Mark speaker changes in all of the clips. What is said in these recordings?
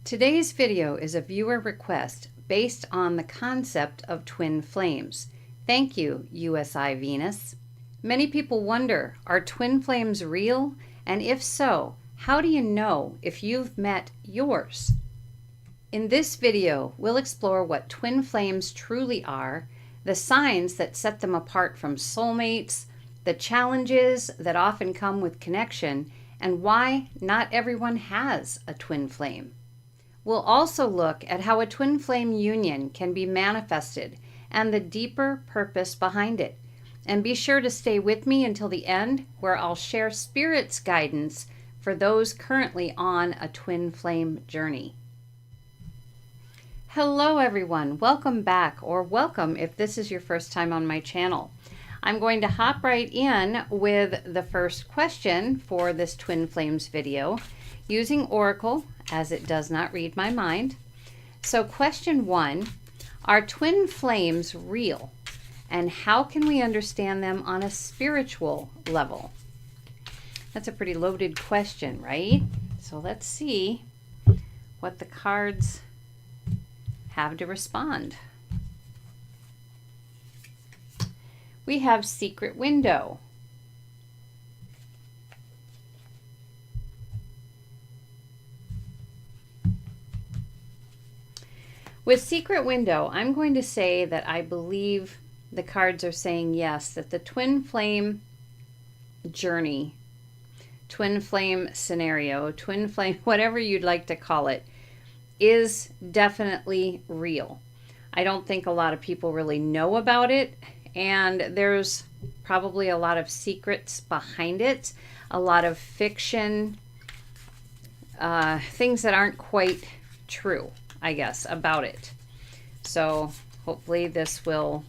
Speaker 1: Today's video is a viewer request based on the concept of twin flames. Thank you, USI Venus. Many people wonder, are twin flames real? And if so, how do you know if you've met yours? In this video, we'll explore what twin flames truly are, the signs that set them apart from soulmates, the challenges that often come with connection, and why not everyone has a twin flame. We'll also look at how a twin flame union can be manifested and the deeper purpose behind it. And be sure to stay with me until the end, where I'll share Spirit's guidance for those currently on a twin flame journey. Hello everyone, welcome back, or welcome if this is your first time on my channel. I'm going to hop right in with the first question for this twin flames video, using Oracle, as it does not read my mind. So question 1, are twin flames real? And how can we understand them on a spiritual level? That's a pretty loaded question, right? So let's see what the cards have to respond. We have Secret Window. With Secret Window, I'm going to say that I believe the cards are saying yes, that the twin flame journey, twin flame scenario, twin flame, whatever you'd like to call it, is definitely real. I don't think a lot of people really know about it, and there's probably a lot of secrets behind it, a lot of fiction, things that aren't quite true, I guess, about it. So hopefully this will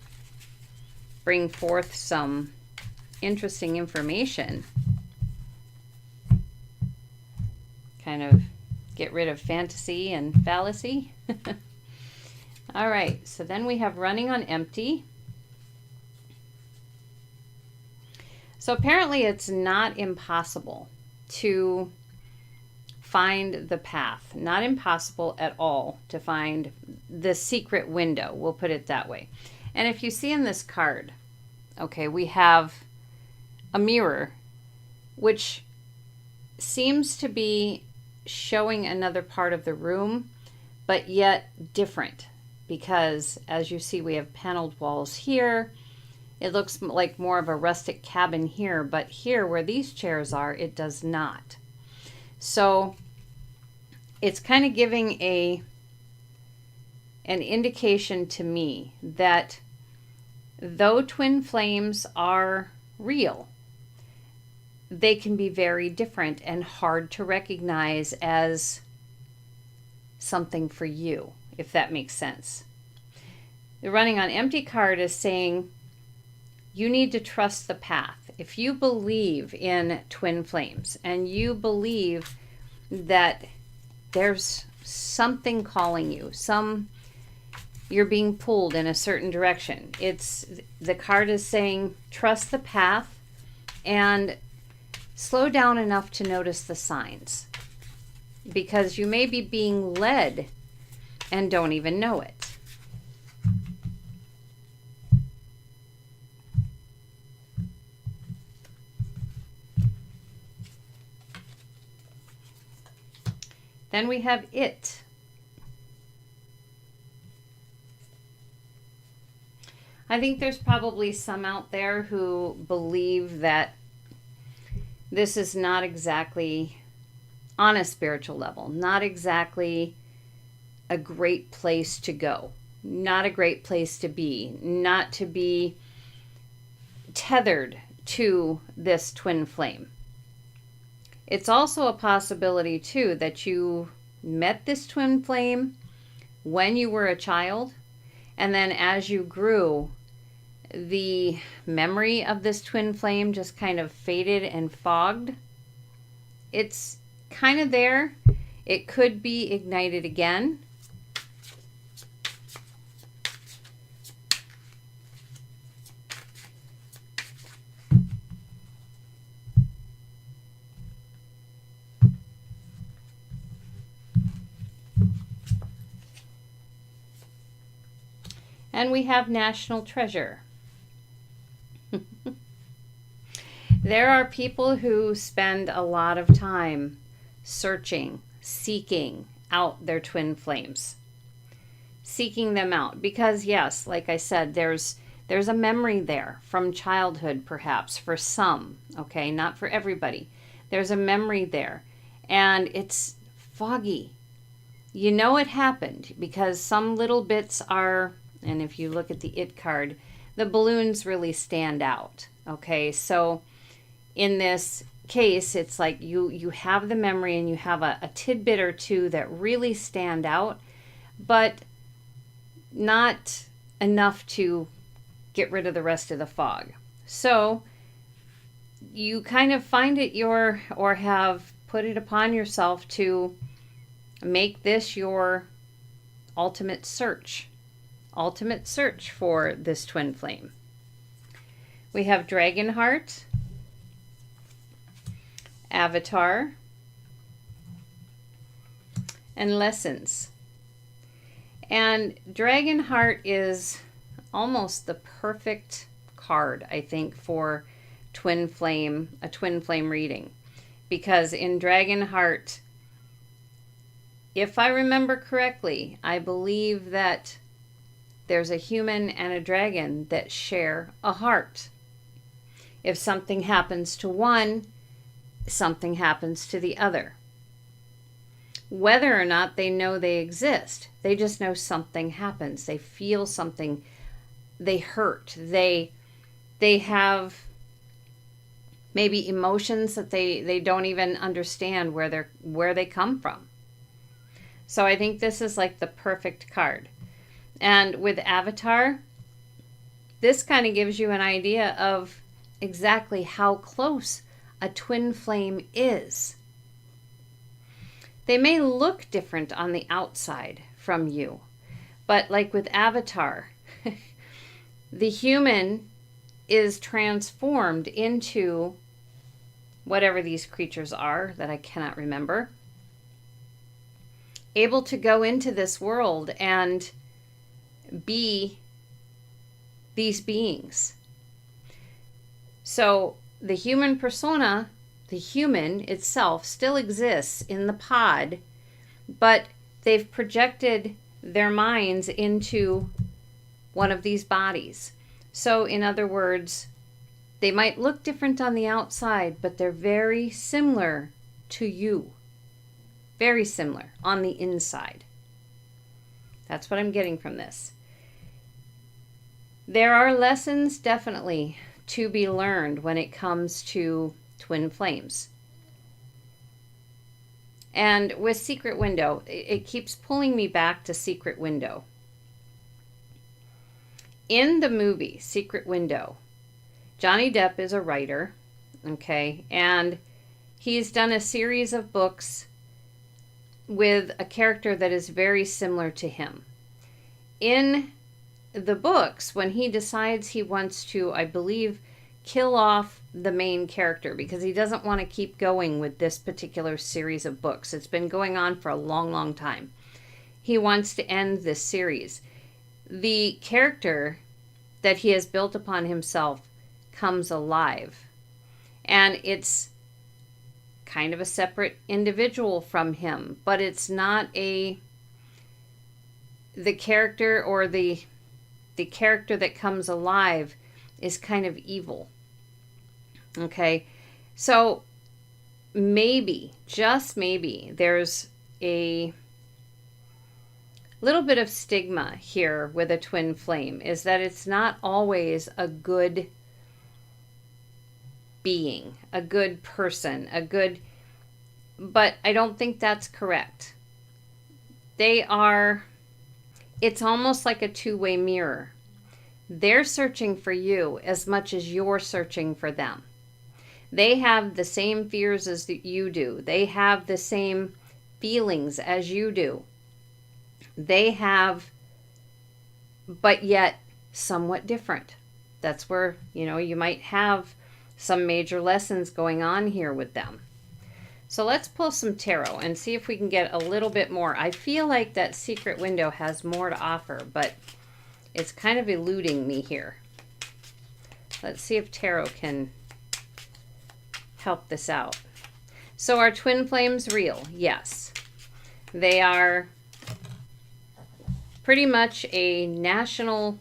Speaker 1: bring forth some interesting information. Kind of get rid of fantasy and fallacy. All right, so then we have Running on Empty. So apparently it's not impossible to find the path. Not impossible at all to find the secret window. We'll put it that way. And if you see in this card, okay, we have a mirror, which seems to be showing another part of the room, but yet different. Because as you see, we have paneled walls here. It looks like more of a rustic cabin here, but here where these chairs are, it does not. So it's kind of giving an indication to me that though twin flames are real, they can be very different and hard to recognize as something for you, if that makes sense. The Running on Empty card is saying you need to trust the path. If you believe in twin flames and you believe that there's something calling you, you're being pulled in a certain direction. The card is saying trust the path and slow down enough to notice the signs, because you may be being led and don't even know it. Then we have It. I think there's probably some out there who believe that this is not exactly on a spiritual level, not exactly a great place to go, not a great place to be, not to be tethered to this twin flame. It's also a possibility, too, that you met this twin flame when you were a child, and then as you grew, the memory of this twin flame just kind of faded and fogged. It's kind of there. It could be ignited again. And we have national treasure. There are people who spend a lot of time searching, seeking out their twin flames. Seeking them out. Because yes, like I said, there's a memory there from childhood, perhaps, for some. Okay, not for everybody. There's a memory there. And it's foggy. You know it happened because some little bits are, and if you look at the It card, the balloons really stand out. Okay, so in this case, it's like you have the memory and you have a tidbit or two that really stand out, but not enough to get rid of the rest of the fog. So you kind of find it or have put it upon yourself to make this your ultimate search for this twin flame. We have Dragon Heart, Avatar, and Lessons. And Dragon Heart is almost the perfect card, I think, for a twin flame reading. Because in Dragon Heart, if I remember correctly, I believe that there's a human and a dragon that share a heart. If something happens to one, something happens to the other. Whether or not they know they exist, they just know something happens. They feel something. They hurt. They have maybe emotions that they don't even understand where they come from. So I think this is like the perfect card. And with Avatar, this kind of gives you an idea of exactly how close a twin flame is. They may look different on the outside from you, but like with Avatar, the human is transformed into whatever these creatures are that I cannot remember, able to go into this world and be these beings. So the human persona, the human itself, still exists in the pod, but they've projected their minds into one of these bodies. So in other words, they might look different on the outside, but they're very similar to you. Very similar on the inside. That's what I'm getting from this. There are lessons definitely to be learned when it comes to twin flames. And with Secret Window, it keeps pulling me back to Secret Window. In the movie Secret Window, Johnny Depp is a writer, okay, and he's done a series of books with a character that is very similar to him. In the books, when he decides he wants to, I believe, kill off the main character because he doesn't want to keep going with this particular series of books. It's been going on for a long, long time. He wants to end this series. The character that he has built upon himself comes alive. And it's kind of a separate individual from him, but it's not the character or the character that comes alive is kind of evil. Okay, so maybe, just maybe, there's a little bit of stigma here with a twin flame, is that it's not always a good being, a good person, but I don't think that's correct. It's almost like a two-way mirror. They're searching for you as much as you're searching for them. They have the same fears as you do. They have the same feelings as you do. They have, but yet somewhat different. That's where, you might have some major lessons going on here with them. So let's pull some tarot and see if we can get a little bit more. I feel like that Secret Window has more to offer, but It's kind of eluding me here. Let's see if tarot can help this out. So are twin flames real? Yes. They are pretty much a national,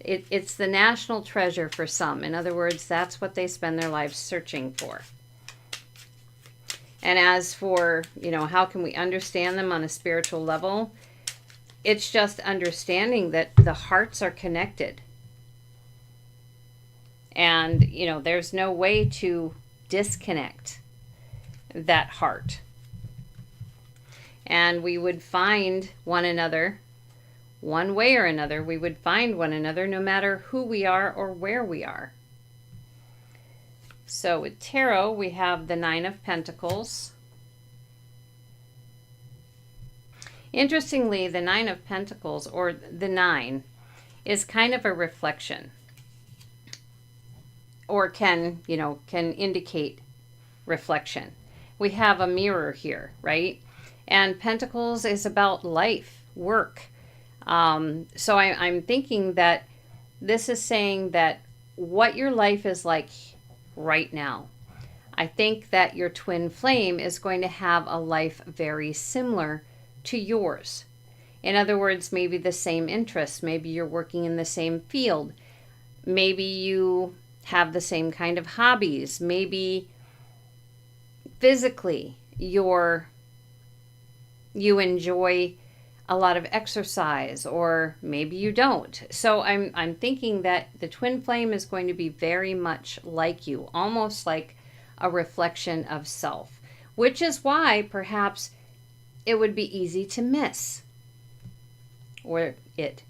Speaker 1: it's the national treasure for some. In other words, that's what they spend their lives searching for. And as for, how can we understand them on a spiritual level? It's just understanding that the hearts are connected. And, there's no way to disconnect that heart. And we would find one another, one way or another, we would find one another no matter who we are or where we are. So with tarot, we have the Nine of Pentacles. Interestingly, the Nine of Pentacles, or the Nine, is kind of a reflection. Or can indicate reflection. We have a mirror here, right? And Pentacles is about life, work. So I'm thinking that this is saying that what your life is like right now. I think that your twin flame is going to have a life very similar to yours. In other words, maybe the same interests. Maybe you're working in the same field. Maybe you have the same kind of hobbies. Maybe physically you enjoy a lot of exercise, or maybe you don't. So I'm thinking that the twin flame is going to be very much like you, almost like a reflection of self, which is why perhaps it would be easy to miss, or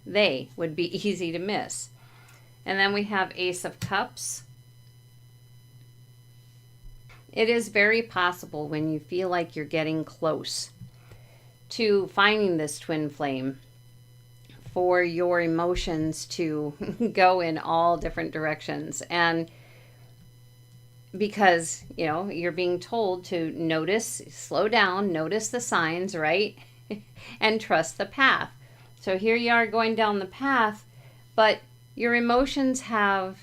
Speaker 1: they would be easy to miss. And then we have Ace of Cups. It is very possible when you feel like you're getting close to finding this twin flame for your emotions to go in all different directions. And because, you're being told to notice, slow down, notice the signs, right? And trust the path. So here you are going down the path, but your emotions have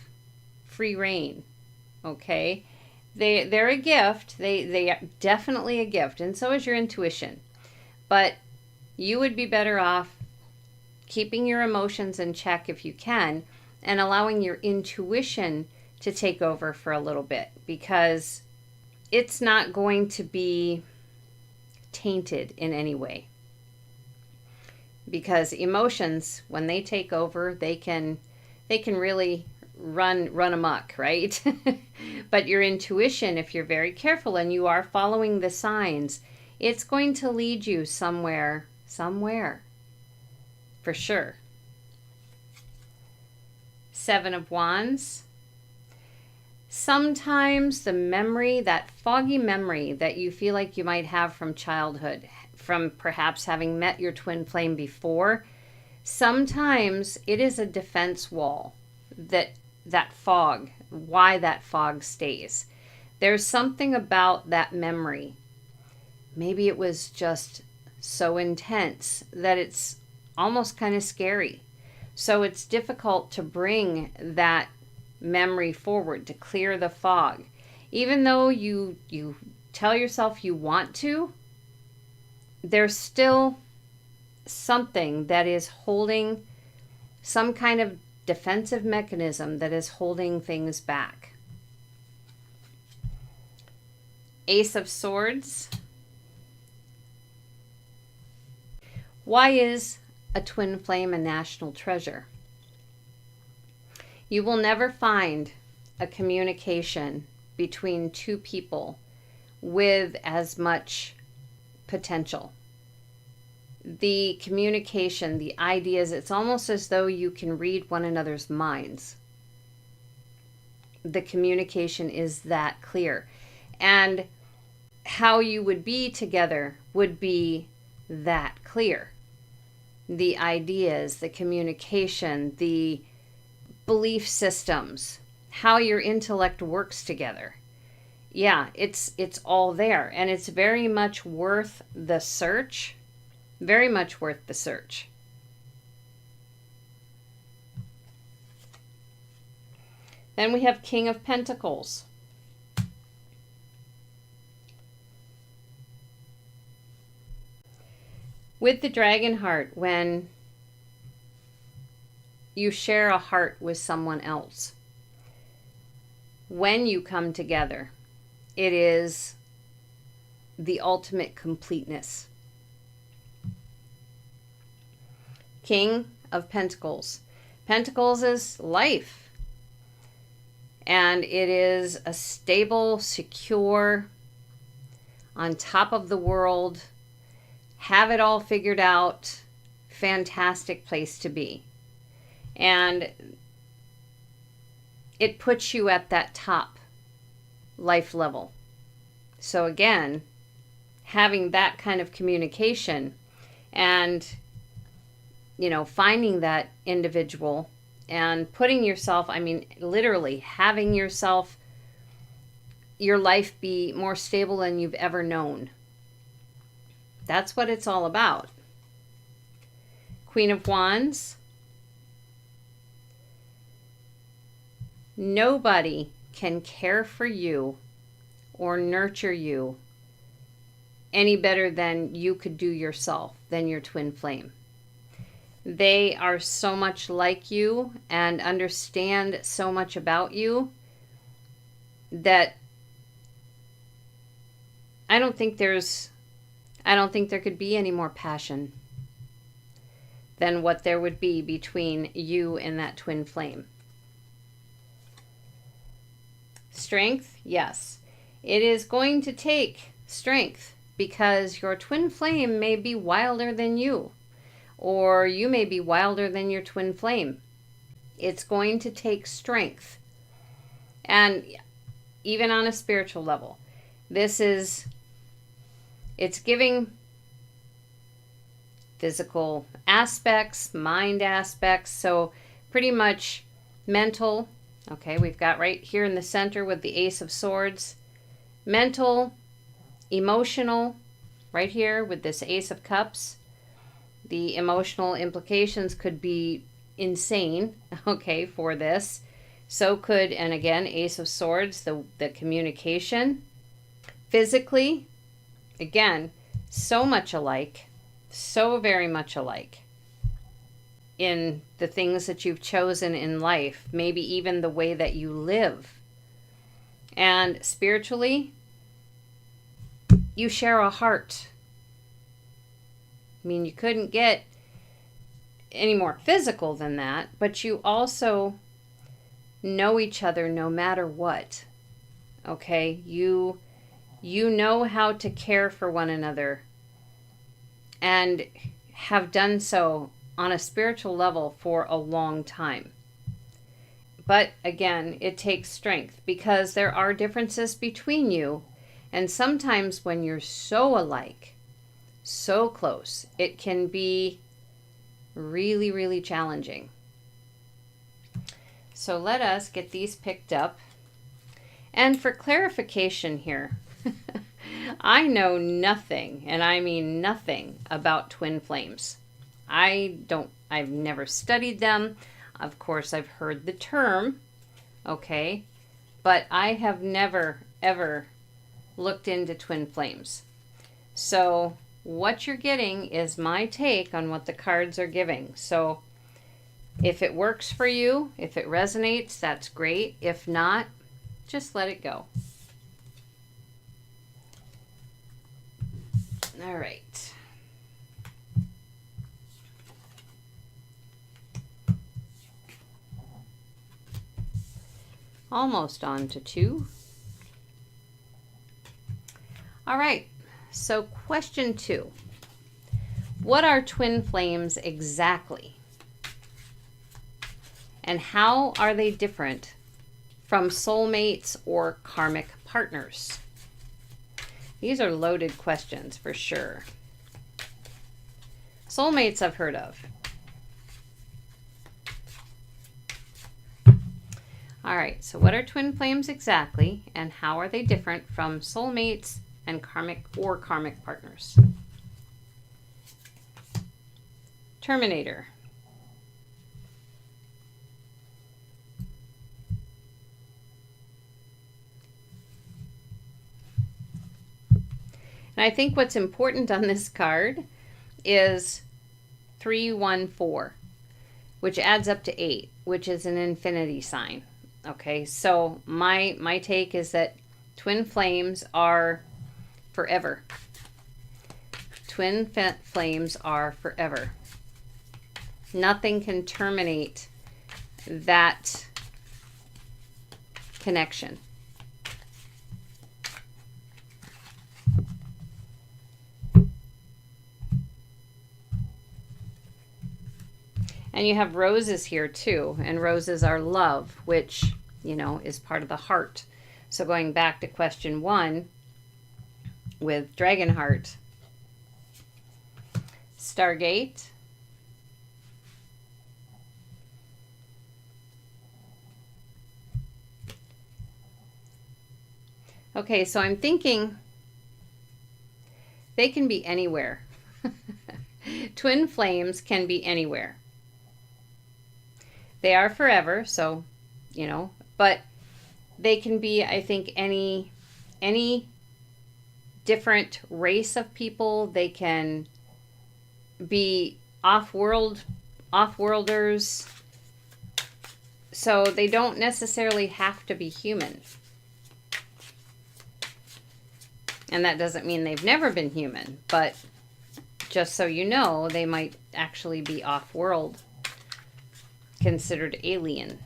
Speaker 1: free reign, okay? They're a gift. They are definitely a gift, and so is your intuition. But you would be better off keeping your emotions in check if you can, and allowing your intuition to take over for a little bit, because it's not going to be tainted in any way. Because emotions, when they take over, they can really run amok, right? But your intuition, if you're very careful and you are following the signs, it's going to lead you somewhere, for sure. Seven of Wands. Sometimes the memory, that foggy memory that you feel like you might have from childhood, from perhaps having met your twin flame before, sometimes it is a defense wall, that fog, why that fog stays. There's something about that memory. Maybe it was just so intense that it's almost kind of scary. So it's difficult to bring that memory forward, to clear the fog. Even though you tell yourself you want to, there's still something that is holding, some kind of defensive mechanism that is holding things back. Ace of Swords. Why is a twin flame a national treasure? You will never find a communication between two people with as much potential. The communication, the ideas, it's almost as though you can read one another's minds. The communication is that clear. And how you would be together would be that clear. The ideas, the communication, the belief systems, how your intellect works together. Yeah, it's all there, and it's very much worth the search. Very much worth the search. Then we have King of Pentacles. With the dragon heart, when you share a heart with someone else, when you come together, it is the ultimate completeness. King of Pentacles. Pentacles is life. And it is a stable, secure, on top of the world, have it all figured out, fantastic place to be. And it puts you at that top life level. So again, having that kind of communication and, finding that individual and putting yourself, literally having yourself, your life be more stable than you've ever known. That's what it's all about. Queen of Wands. Nobody can care for you or nurture you any better than you could do yourself, than your twin flame. They are so much like you and understand so much about you that I don't think there could be any more passion than what there would be between you and that twin flame. Strength, yes. It is going to take strength because your twin flame may be wilder than you, or you may be wilder than your twin flame. It's going to take strength. And even on a spiritual level, it's giving physical aspects, mind aspects, so pretty much mental. Okay, we've got right here in the center with the Ace of Swords. Mental, emotional, right here with this Ace of Cups. The emotional implications could be insane, okay, for this. So could, and again, Ace of Swords, the communication. Physically, again, so much alike, so very much alike in the things that you've chosen in life, maybe even the way that you live. And spiritually, you share a heart. You couldn't get any more physical than that, but you also know each other no matter what. Okay? You know how to care for one another and have done so on a spiritual level for a long time. But again, it takes strength because there are differences between you. And sometimes when you're so alike, so close, it can be really, really challenging. So let us get these picked up. And for clarification here, I know nothing, and I mean nothing, about twin flames. I've never studied them. Of course, I've heard the term, okay, but I have never, ever looked into twin flames. So what you're getting is my take on what the cards are giving. So if it works for you, if it resonates, that's great. If not, just let it go. All right. Almost on to 2. All right. So question 2. What are twin flames exactly? And how are they different from soulmates or karmic partners? These are loaded questions for sure. Soulmates I've heard of. All right, so what are twin flames exactly, and how are they different from soulmates and karmic partners? Terminator. And I think what's important on this card is 314, which adds up to 8, which is an infinity sign. Okay, so my take is that twin flames are forever. Twin flames are forever. Nothing can terminate that connection. And you have roses here too, and roses are love, which, you know, is part of the heart. So going back to question 1 with Dragonheart, Stargate, okay, so I'm thinking they can be anywhere. Twin flames can be anywhere. They are forever, so, you know, but they can be, I think, any different race of people. They can be off-worlders. So they don't necessarily have to be human. And that doesn't mean they've never been human, but just so you know, they might actually be off-world, considered alien.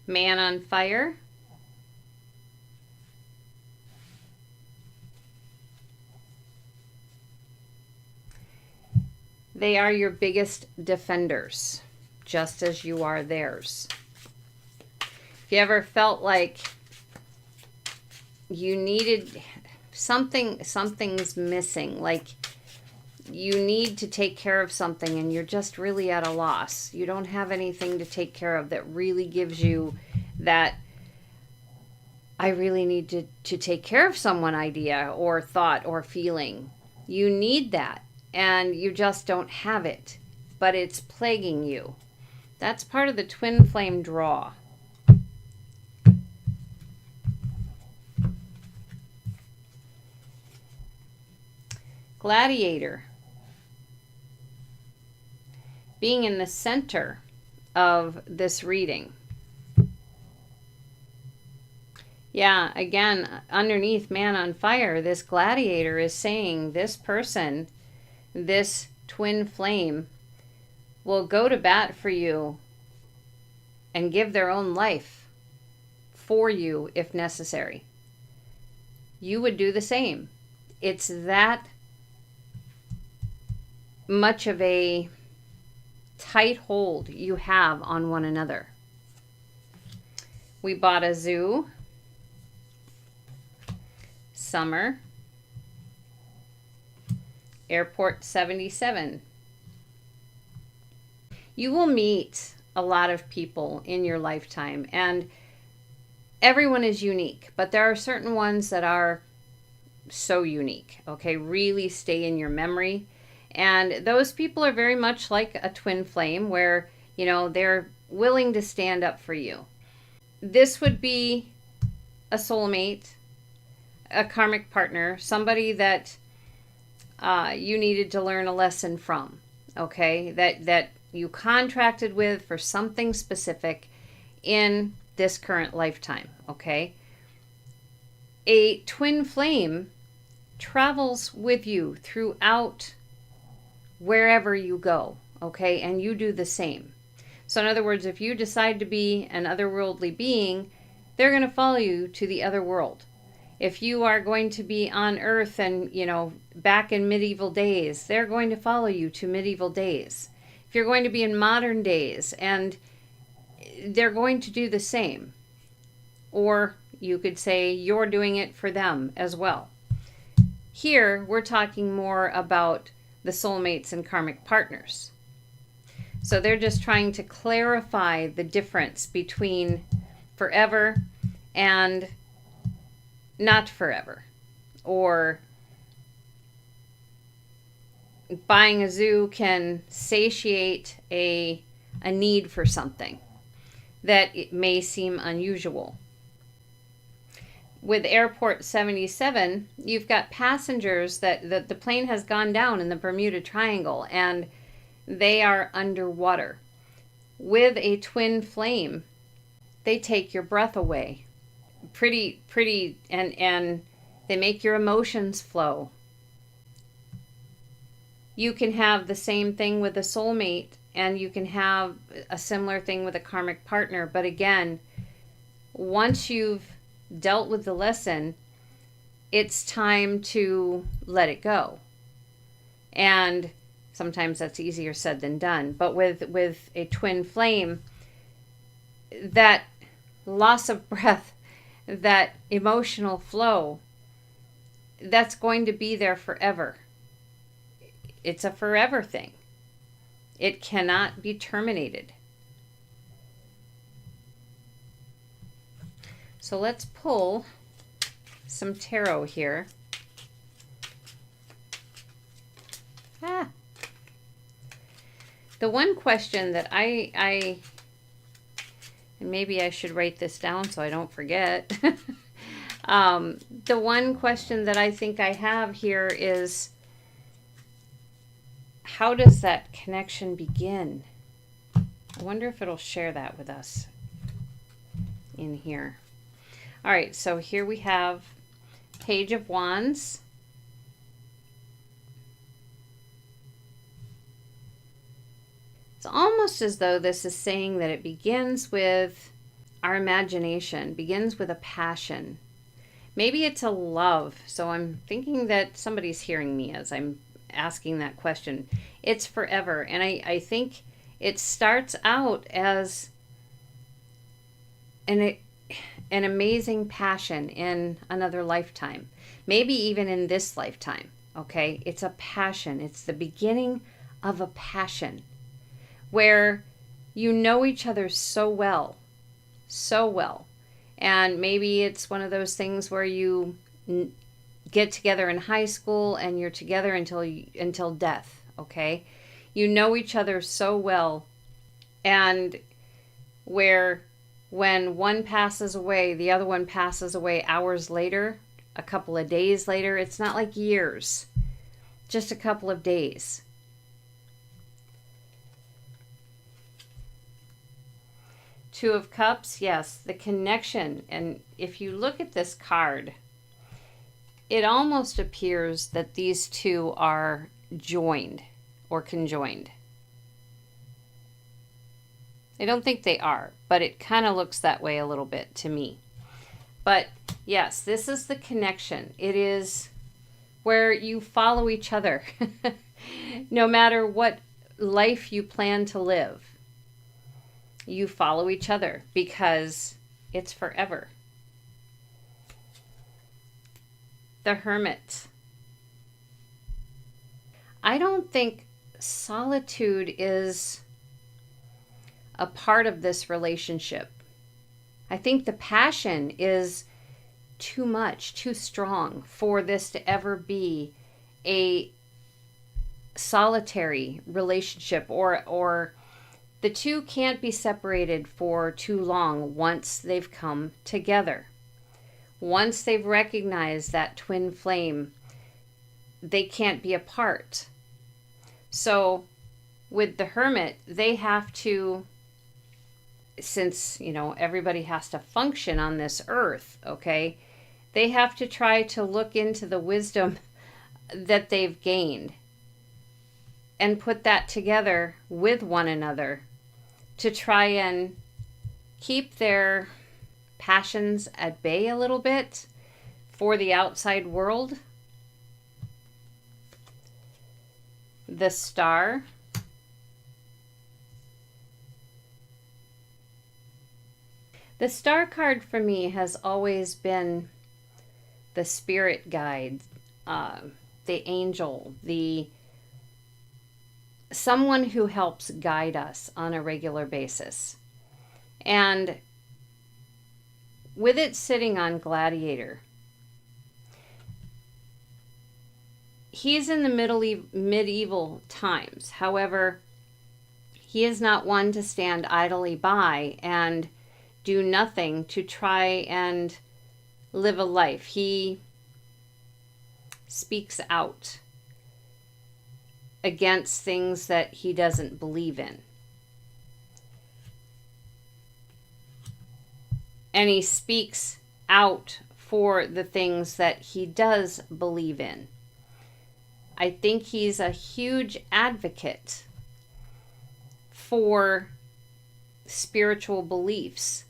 Speaker 1: Man on fire. They are your biggest defenders, just as you are theirs. If you ever felt like you needed something's missing, like you need to take care of something and you're just really at a loss. You don't have anything to take care of that really gives you that I really need to take care of someone idea or thought or feeling. You need that and you just don't have it, but it's plaguing you. That's part of the twin flame draw. Gladiator. Being in the center of this reading. Yeah, again, underneath Man on Fire, this gladiator is saying this person, this twin flame, will go to bat for you and give their own life for you if necessary. You would do the same. It's that much of a tight hold you have on one another. We bought a zoo. Summer. Airport 77. You will meet a lot of people in your lifetime, and everyone is unique, but there are certain ones that are so unique, okay? Really stay in your memory. And those people are very much like a twin flame where, you know, they're willing to stand up for you. This would be a soulmate, a karmic partner, somebody that you needed to learn a lesson from, okay? That you contracted with for something specific in this current lifetime, okay? A twin flame travels with you throughout wherever you go, okay? And you do the same. So in other words, if you decide to be an otherworldly being, they're going to follow you to the other world. If you are going to be on Earth and, you know, back in medieval days, they're going to follow you to medieval days. If you're going to be in modern days, and they're going to do the same. Or you could say you're doing it for them as well. Here, we're talking more about the soulmates and karmic partners. So they're just trying to clarify the difference between forever and not forever. Or buying a zoo can satiate a need for something. that it may seem unusual. With Airport 77, you've got passengers that the plane has gone down in the Bermuda Triangle and they are underwater. With a twin flame, they take your breath away. Pretty, and they make your emotions flow. You can have the same thing with a soulmate, and you can have a similar thing with a karmic partner. But again, once you've dealt with the lesson, it's time to let it go. And sometimes that's easier said than done. But with a twin flame, that loss of breath, that emotional flow, that's going to be there forever. It's a forever thing. It cannot be terminated. So let's pull some tarot here. The one question that and maybe I should write this down so I don't forget. The one question that I think I have here is, how does that connection begin? I wonder if it'll share that with us in here. All right, so here we have Page of Wands. It's almost as though this is saying that it begins with our imagination, begins with a passion. Maybe it's a love. So I'm thinking that somebody's hearing me as I'm asking that question. It's forever. And I think it starts out as an amazing passion in another lifetime. Maybe even in this lifetime. Okay? It's a passion. It's the beginning of a passion where you know each other so well. So well. And maybe it's one of those things where you get together in high school and you're together until death, okay? You know each other so well, and where when one passes away, the other one passes away hours later, a couple of days later. It's not like years, just a couple of days. Two of Cups, yes, the connection. And if you look at this card, it almost appears that these two are joined or conjoined. I don't think they are, but it kind of looks that way a little bit to me. But yes, this is the connection. It is where you follow each other, no matter what life you plan to live. You follow each other because it's forever. The Hermit. I don't think solitude is a part of this relationship. I think the passion is too much, too strong for this to ever be a solitary relationship, or the two can't be separated for too long once they've come together. Once they've recognized that twin flame, they can't be apart. So with the Hermit, they have to, since, everybody has to function on this earth, okay, they have to try to look into the wisdom that they've gained and put that together with one another to try and keep their passions at bay a little bit for the outside world. The Star. The Star card for me has always been the spirit guide, the angel, someone who helps guide us on a regular basis. And with it sitting on Gladiator, he's in the medieval times. However, He is not one to stand idly by and do nothing to try and live a life. He speaks out against things that he doesn't believe in. And he speaks out for the things that he does believe in. I think he's a huge advocate for spiritual beliefs.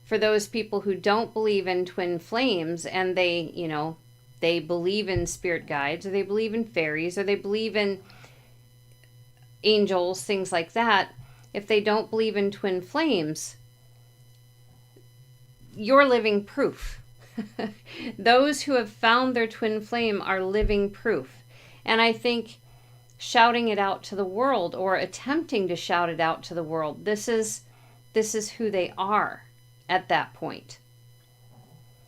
Speaker 1: For those people who don't believe in twin flames and they believe in spirit guides, or they believe in fairies, or they believe in angels, things like that, if they don't believe in twin flames, you're living proof. Those who have found their twin flame are living proof. And I think shouting it out to the world, or attempting to shout it out to the world, this is who they are at that point.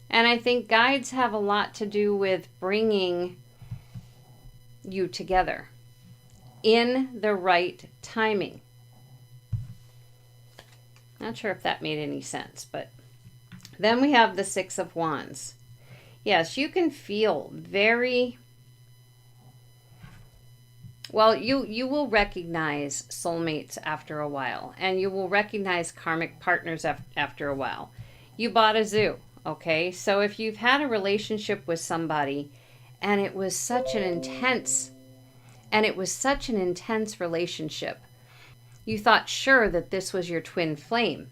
Speaker 1: And I think guides have a lot to do with bringing you together in the right timing. Not sure if that made any sense, but then we have the Six of Wands. Yes, you can feel very well. You will recognize soulmates after a while, and you will recognize karmic partners after a while. You bought a zoo, okay? So if you've had a relationship with somebody and it was such an intense relationship, you thought sure that this was your twin flame.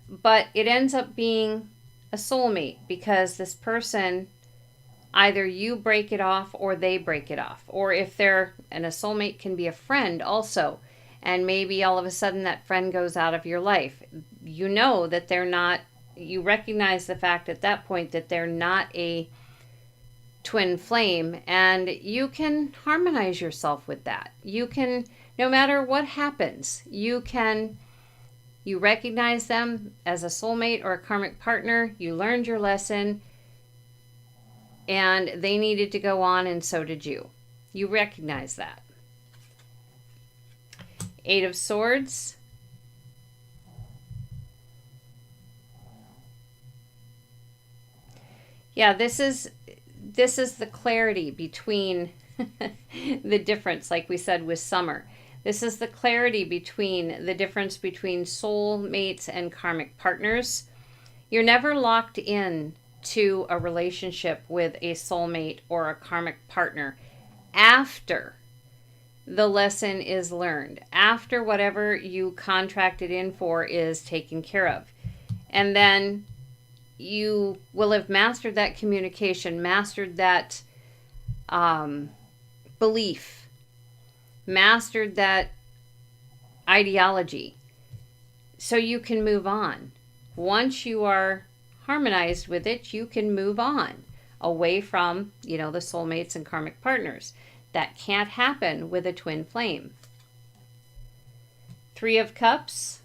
Speaker 1: But it ends up being a soulmate, because this person, either you break it off or they break it off. Or if they're, and a soulmate can be a friend also, and maybe all of a sudden that friend goes out of your life. You know that they're not, you recognize the fact at that point that they're not a twin flame, and you can harmonize yourself with that. You can, no matter what happens, you recognize them as a soulmate or a karmic partner. You learned your lesson, and they needed to go on, and so did you. You recognize that. Eight of Swords. Yeah, this is the clarity between the difference, like we said with Summer. This is the clarity between the difference between soulmates and karmic partners. You're never locked in to a relationship with a soulmate or a karmic partner after the lesson is learned, after whatever you contracted in for is taken care of. And then you will have mastered that communication, mastered that belief, mastered that ideology, so you can move on. Once you are harmonized with it, you can move on away from, the soulmates and karmic partners. That can't happen with a twin flame. Three of Cups.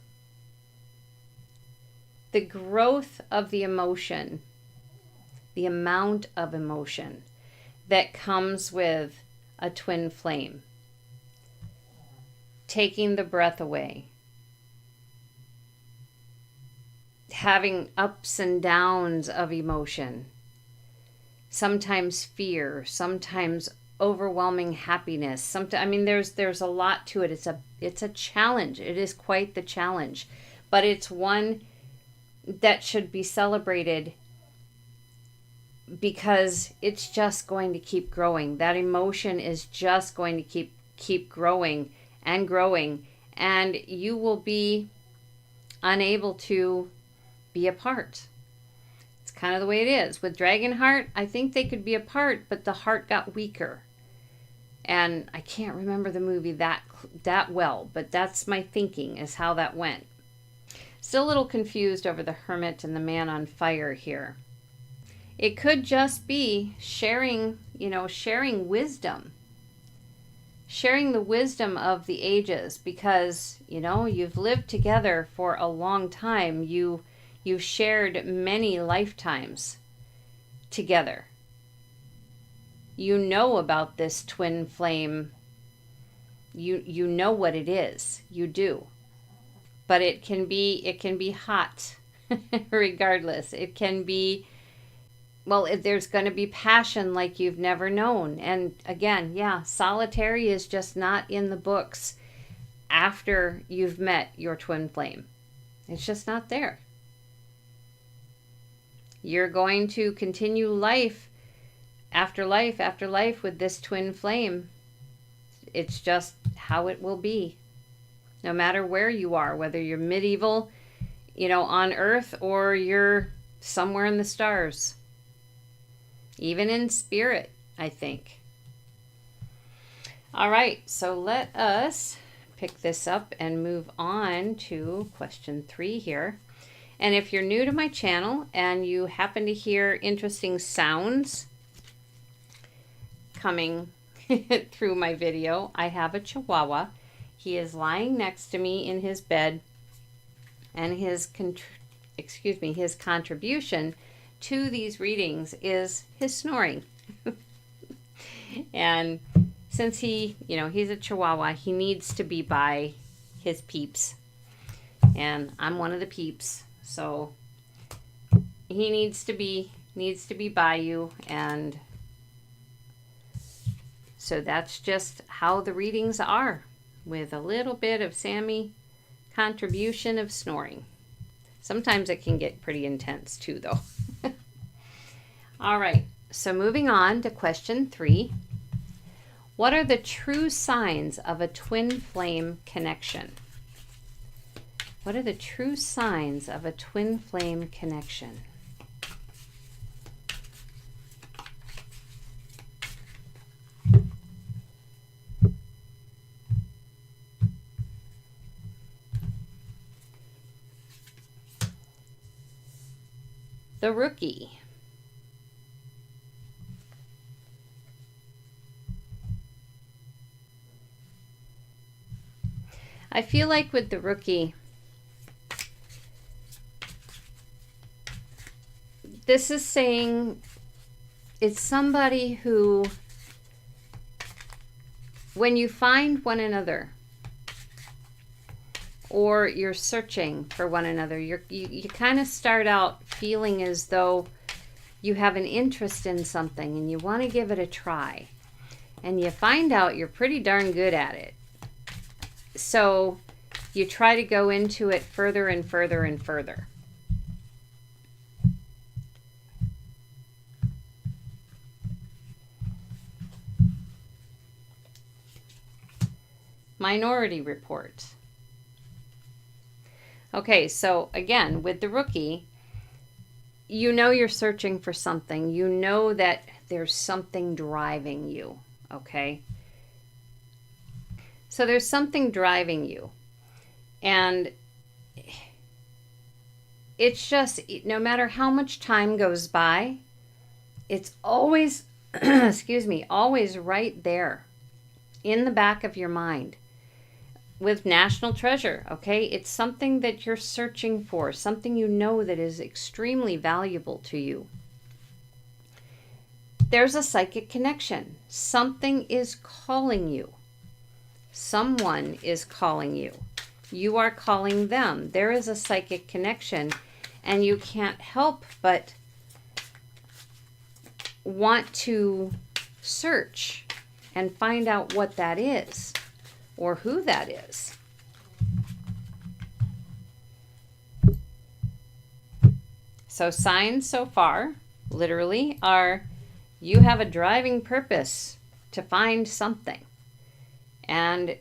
Speaker 1: The growth of the emotion, the amount of emotion that comes with a twin flame. Taking the breath away. Having ups and downs of emotion. Sometimes fear, sometimes overwhelming happiness. Sometimes, there's a lot to it. It's a challenge. It is quite the challenge, but it's one that should be celebrated, because it's just going to keep growing. That emotion is just going to keep growing and growing, and you will be unable to be apart. It's kind of the way it is. With Dragonheart, I think they could be apart, but the heart got weaker. And I can't remember the movie that well, but that's my thinking, is how that went. Still a little confused over the Hermit and the Man on Fire here. It could just be sharing wisdom. Sharing the wisdom of the ages, because, you've lived together for a long time. You've shared many lifetimes together. You know about this twin flame, You know what it is. You do. But it can be hot regardless. It can be, well, there's going to be passion like you've never known. And again, yeah, solitary is just not in the books after you've met your twin flame. It's just not there. You're going to continue life after life after life with this twin flame. It's just how it will be. No matter where you are, whether you're medieval, on Earth, or you're somewhere in the stars. Even in spirit, I think. All right, so let us pick this up and move on to question 3 here. And if you're new to my channel and you happen to hear interesting sounds coming through my video, I have a Chihuahua. He is lying next to me in his bed, and his contribution to these readings is his snoring. And since he's a Chihuahua, he needs to be by his peeps. And I'm one of the peeps. So he needs to be by you, and so that's just how the readings are, with a little bit of Sammy contribution of snoring. Sometimes it can get pretty intense too, though. All right, so moving on to question 3. What are the true signs of a twin flame connection? What are the true signs of a twin flame connection? The Rookie. I feel like with the Rookie, this is saying it's somebody who, when you find one another, or you're searching for one another, you kind of start out feeling as though you have an interest in something and you want to give it a try. And you find out you're pretty darn good at it. So you try to go into it further and further and further. Minority Report. Okay, so again, with the Rookie, you're searching for something. You know that there's something driving you, okay? So there's something driving you. And it's just, no matter how much time goes by, it's always, always right there in the back of your mind. With National Treasure, okay? It's something that you're searching for, something that is extremely valuable to you. There's a psychic connection. Something is calling you. Someone is calling you. You are calling them. There is a psychic connection, and you can't help but want to search and find out what that is, or who that is. So signs so far, literally, are you have a driving purpose to find something. And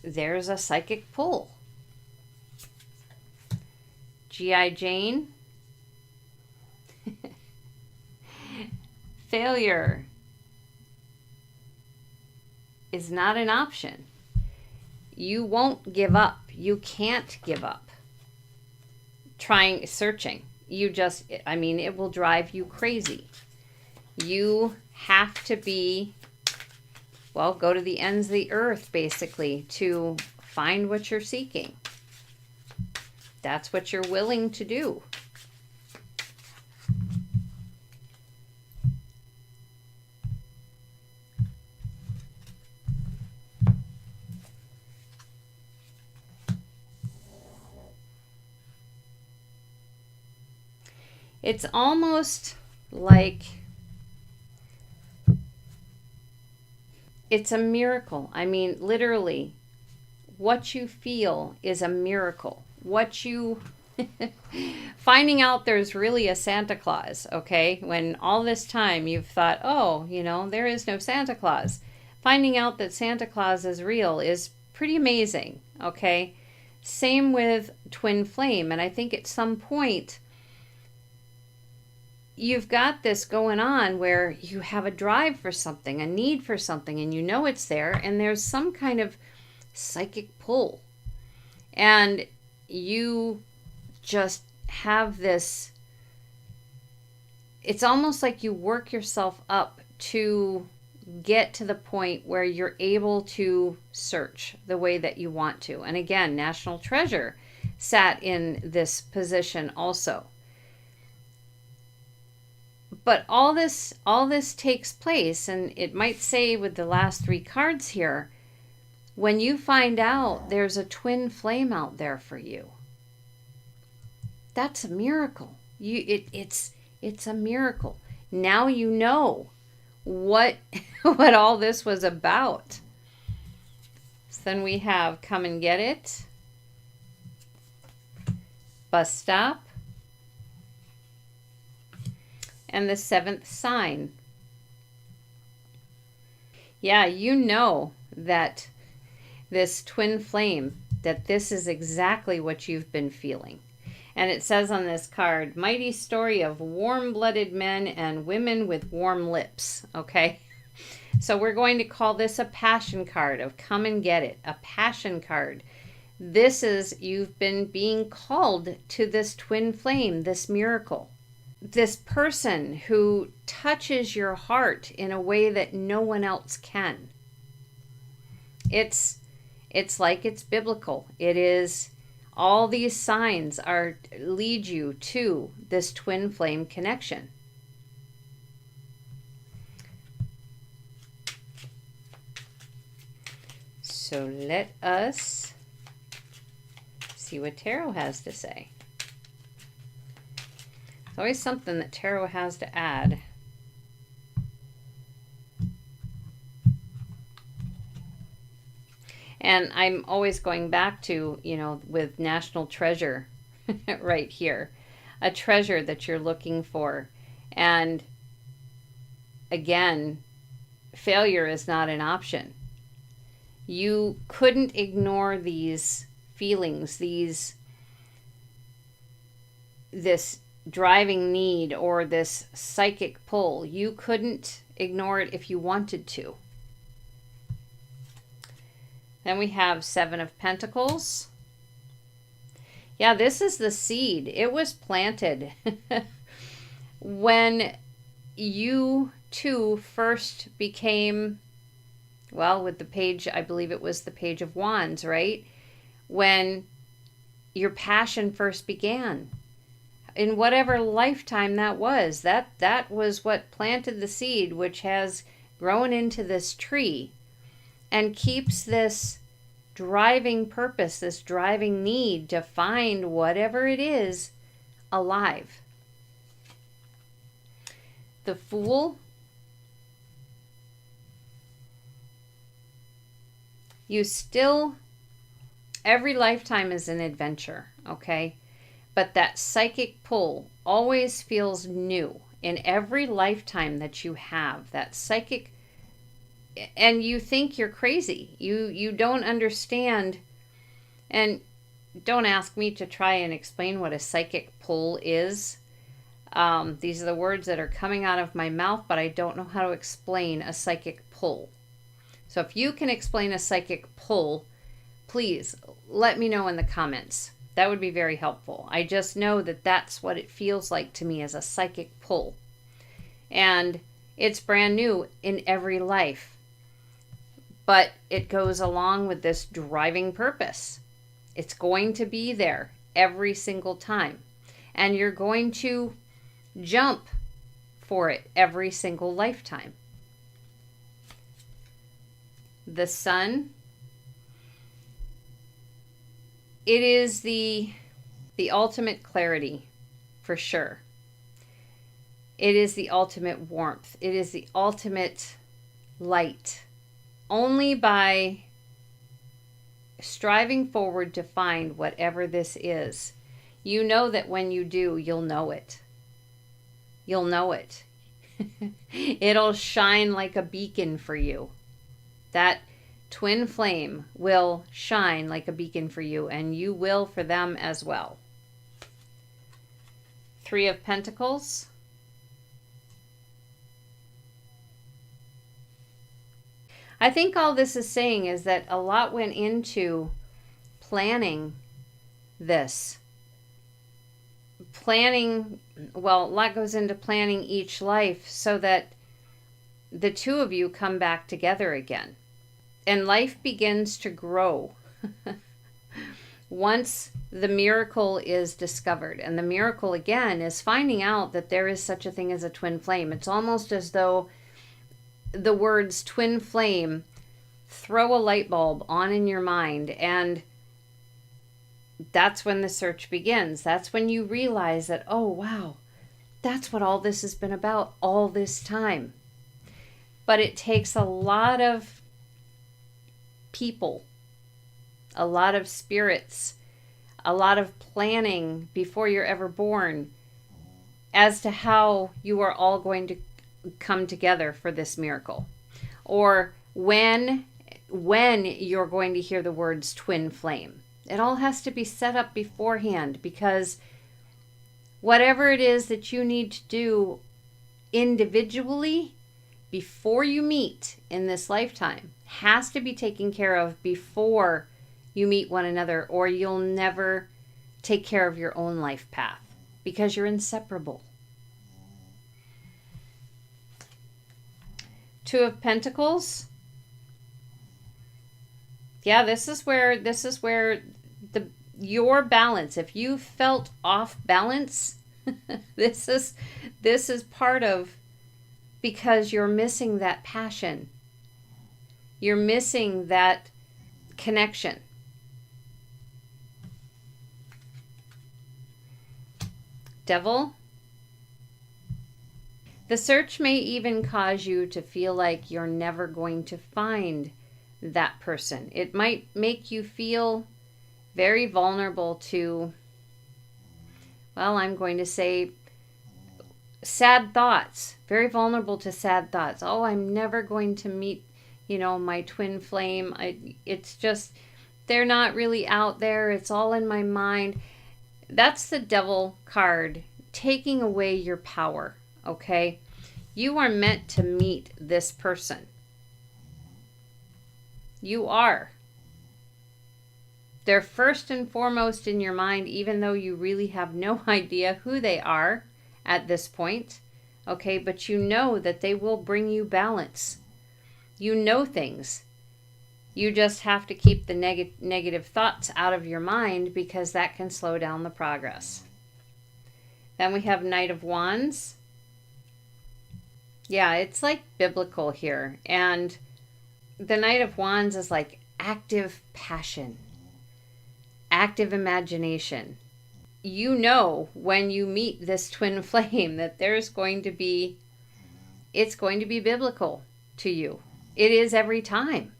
Speaker 1: there's a psychic pull. G.I. Jane. Failure is not an option. You won't give up. You can't give up searching. It will drive you crazy. You have to go to the ends of the earth, basically, to find what you're seeking. That's what you're willing to do. It's almost like it's a miracle. I mean, literally, what you feel is a miracle. What you finding out there's really a Santa Claus, okay? When all this time you've thought, oh, there is no Santa Claus. Finding out that Santa Claus is real is pretty amazing, okay? Same with twin flame. And I think at some point, you've got this going on where you have a drive for something, a need for something, and you know it's there, and there's some kind of psychic pull. And you just have this, it's almost like you work yourself up to get to the point where you're able to search the way that you want to. And again, National Treasure sat in this position also. But all this takes place, and it might say with the last 3 cards here, when you find out there's a twin flame out there for you. That's a miracle. It's a miracle. Now you know what what all this was about. So then we have come and get it, bus stop, and the 7th sign. Yeah, you know that this twin flame, that this is exactly what you've been feeling. And it says on this card, mighty story of warm-blooded men and women with warm lips. Okay? So we're going to call this a passion card of come and get it. A passion card. This is, you've been being called to this twin flame, this miracle. This person who touches your heart in a way that no one else can. It's like it's biblical. It is, all these signs lead you to this twin flame connection. So let us see what Tarot has to say. It's always something that Tarot has to add. And I'm always going back to, with National Treasure right here. A treasure that you're looking for. And again, failure is not an option. You couldn't ignore these feelings, this driving need or this psychic pull. You couldn't ignore it if you wanted to. Then we have 7 of Pentacles. Yeah, this is the seed. It was planted when you two first became, well, with the page, I believe it was the Page of Wands, right? When your passion first began. In whatever lifetime that was what planted the seed, which has grown into this tree. And keeps this driving purpose, this driving need to find whatever it is alive. The Fool. You still, every lifetime is an adventure, okay? But that psychic pull always feels new in every lifetime that you have. That psychic, and you think you're crazy. You don't understand. And don't ask me to try and explain what a psychic pull is. These are the words that are coming out of my mouth, but I don't know how to explain a psychic pull. So if you can explain a psychic pull, please let me know in the comments. That would be very helpful. I just know that that's what it feels like to me as a psychic pull. And it's brand new in every life. But it goes along with this driving purpose. It's going to be there every single time. And you're going to jump for it every single lifetime. The Sun. It is the ultimate clarity, for sure. It is the ultimate warmth. It is the ultimate light. Only by striving forward to find whatever this is, you know that when you do, you'll know it. You'll know it. It'll shine like a beacon for you. That twin flame will shine like a beacon for you, and you will for them as well. Three of Pentacles. I think all this is saying is that a lot went into planning this. A lot goes into planning each life so that the two of you come back together again. And life begins to grow once the miracle is discovered. And the miracle, again, is finding out that there is such a thing as a twin flame. It's almost as though the words twin flame throw a light bulb on in your mind, and that's when the search begins. That's when you realize that, oh wow, that's what all this has been about all this time. But it takes a lot of people, a lot of spirits, a lot of planning before you're ever born as to how you are all going to come together for this miracle, or when you're going to hear the words twin flame. It all has to be set up beforehand, because whatever it is that you need to do individually before you meet in this lifetime has to be taken care of before you meet one another, or you'll never take care of your own life path, because you're inseparable. Two of Pentacles. Yeah, this is where your balance, if you felt off balance, this is part of, because you're missing that passion. You're missing that connection. Devil. The search may even cause you to feel like you're never going to find that person. It might make you feel very vulnerable to, well, I'm going to say sad thoughts. Very vulnerable to sad thoughts. Oh, I'm never going to meet, my twin flame. It's just, they're not really out there. It's all in my mind. That's the Devil card taking away your power. Okay, you are meant to meet this person. You are. They're first and foremost in your mind, even though you really have no idea who they are at this point. Okay, but you know that they will bring you balance. You know things. You just have to keep the negative thoughts out of your mind, because that can slow down the progress. Then we have Knight of Wands. Yeah, it's like biblical here. And the Knight of Wands is like active passion, active imagination. You know when you meet this twin flame that it's going to be biblical to you. It is every time.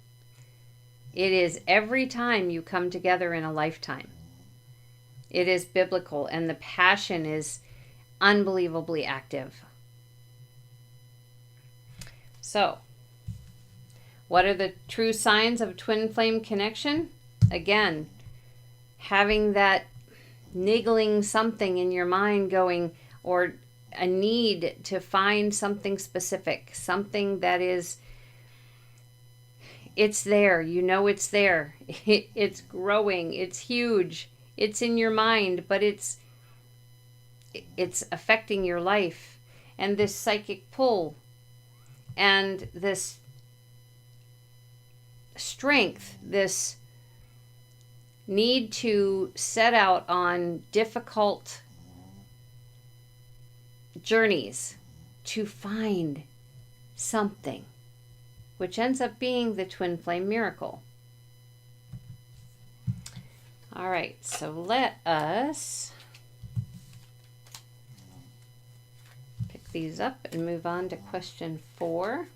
Speaker 1: It is every time you come together in a lifetime. It is biblical, and the passion is unbelievably active. So, what are the true signs of twin flame connection? Again, having that niggling something in your mind going, or a need to find something specific, something that is, it's there, it's there, it's growing, it's huge, it's in your mind, but it's affecting your life. And this psychic pull and this strength, this need to set out on difficult journeys to find something, which ends up being the twin flame miracle. All right, so let us pick these up and move on to question 4.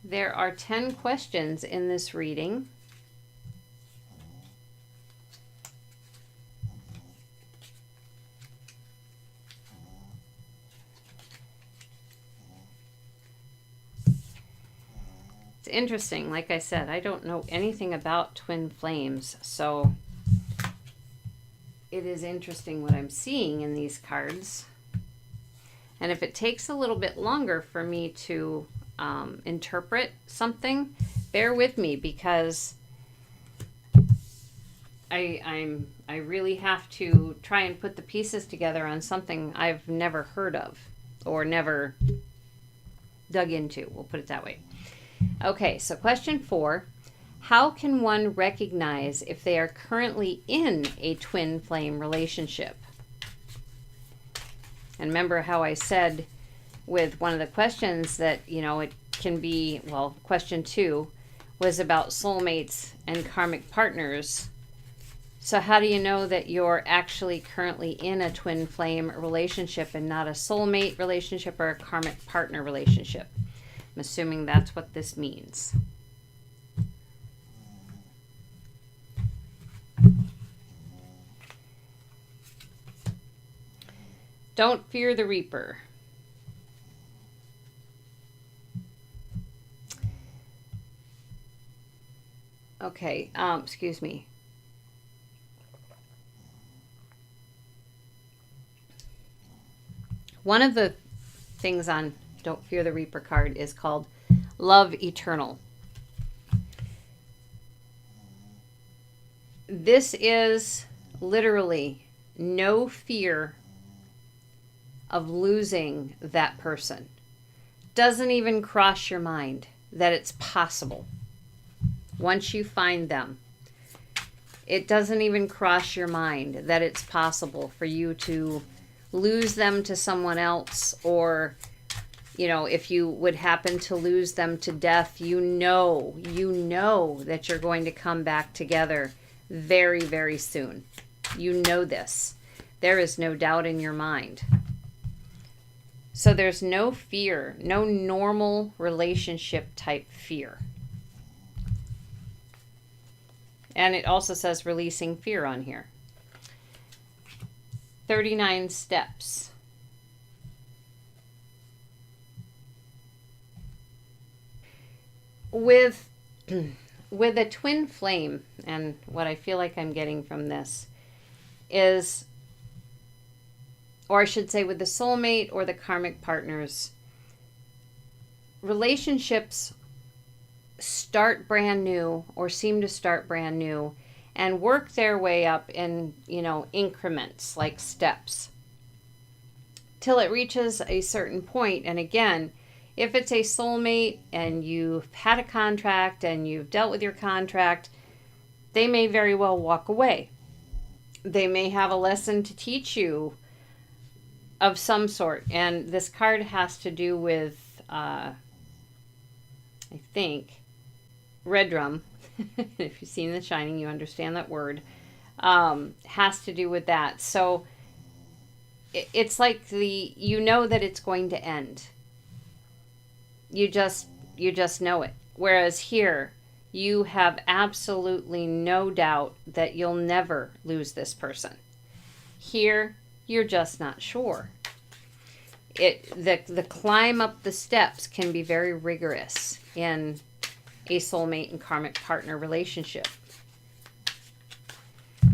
Speaker 1: There are 10 questions in this reading. It's interesting. Like I said, I don't know anything about twin flames, so it is interesting what I'm seeing in these cards. And if it takes a little bit longer for me to interpret something, bear with me, because I really have to try and put the pieces together on something I've never heard of or never dug into. We'll put it that way. Okay, so question 4. How can one recognize if they are currently in a twin flame relationship? And remember how I said with one of the questions that, it can be, well, question 2 was about soulmates and karmic partners. So how do you know that you're actually currently in a twin flame relationship and not a soulmate relationship or a karmic partner relationship? I'm assuming that's what this means. Don't fear the Reaper. Okay, excuse me. One of the things on Don't Fear the Reaper card is called Love Eternal. This is literally no fear of losing that person. Doesn't even cross your mind that it's possible. Once you find them, it doesn't even cross your mind that it's possible for you to lose them to someone else, or if you would happen to lose them to death, you know that you're going to come back together very, very soon. You know this. There is no doubt in your mind. So there's no fear, no normal relationship type fear. And it also says releasing fear on here. 39 steps. With a twin flame, and what I feel like I'm getting from this is, or I should say with the soulmate or the karmic partners, relationships start brand new or seem to start brand new and work their way up in, increments, like steps, till it reaches a certain point. And again, if it's a soulmate and you've had a contract and you've dealt with your contract, they may very well walk away. They may have a lesson to teach you of some sort. And this card has to do with, I think, red drum. If you've seen The Shining, you understand that word. Has to do with that. So it's like that it's going to end. You just know it. Whereas here, you have absolutely no doubt that you'll never lose this person. Here, you're just not sure. The climb up the steps can be very rigorous in a soulmate and karmic partner relationship.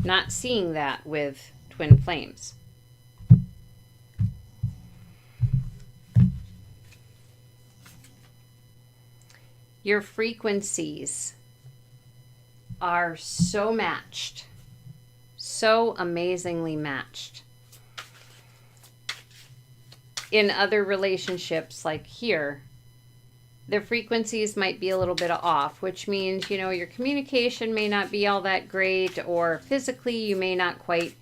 Speaker 1: Not seeing that with twin flames. Your frequencies are so matched, so amazingly matched. In other relationships, like here, the frequencies might be a little bit off, which means, your communication may not be all that great, or physically you may not quite,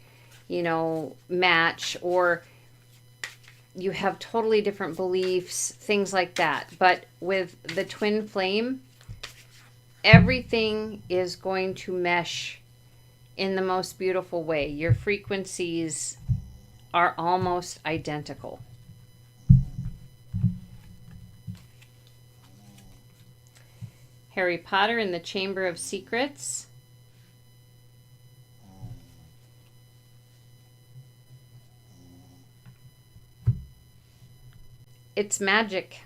Speaker 1: match, or you have totally different beliefs, things like that. But with the twin flame, everything is going to mesh in the most beautiful way. Your frequencies are almost identical. Harry Potter in the Chamber of Secrets. It's magic.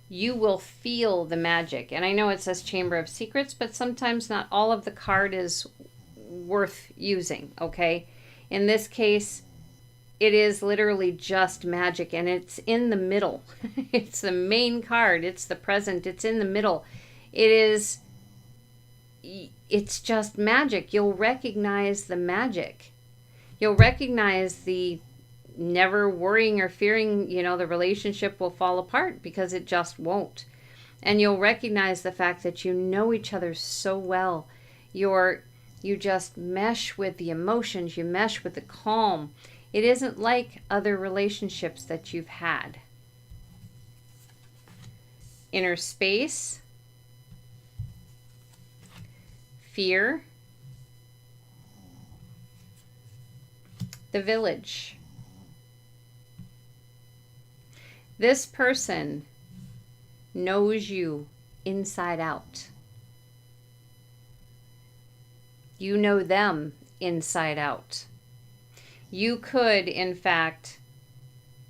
Speaker 1: You will feel the magic. And I know it says Chamber of Secrets, but sometimes not all of the card is worth using, okay? In this case, it is literally just magic, and it's in the middle. It's the main card. It's the present. It's in the middle. It's just magic. You'll recognize the magic. You'll recognize the never worrying or fearing, the relationship will fall apart, because it just won't. And you'll recognize the fact that you know each other so well. You just mesh with the emotions. You mesh with the calm. It isn't like other relationships that you've had. Inner space. Fear. The Village. This person knows you inside out. You know them inside out. You could, in fact,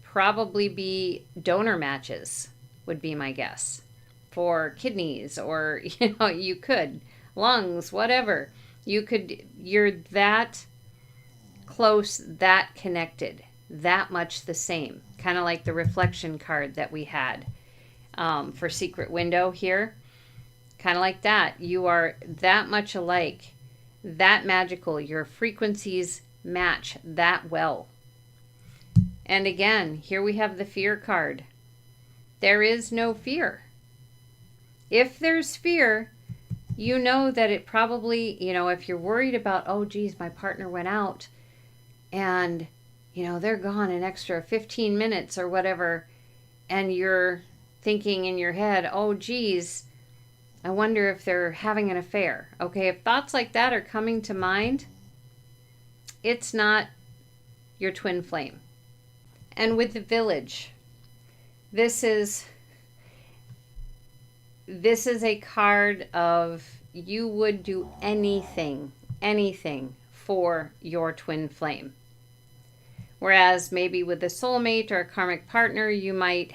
Speaker 1: probably be donor matches, would be my guess, for kidneys, or, you could, lungs, whatever. You're that close, that connected, that much the same. Kind of like the reflection card that we had for Secret Window here. Kind of like that. You are that much alike, that magical. Your frequencies match that well. And again, here we have the fear card. There is no fear. If there's fear, you know that it probably, if you're worried about, oh geez, my partner went out and they're gone an extra 15 minutes or whatever, and you're thinking in your head, oh geez, I wonder if they're having an affair. Okay, if thoughts like that are coming to mind, it's not your twin flame. And with the Village, this is a card of you would do anything for your twin flame. Whereas maybe with a soulmate or a karmic partner, you might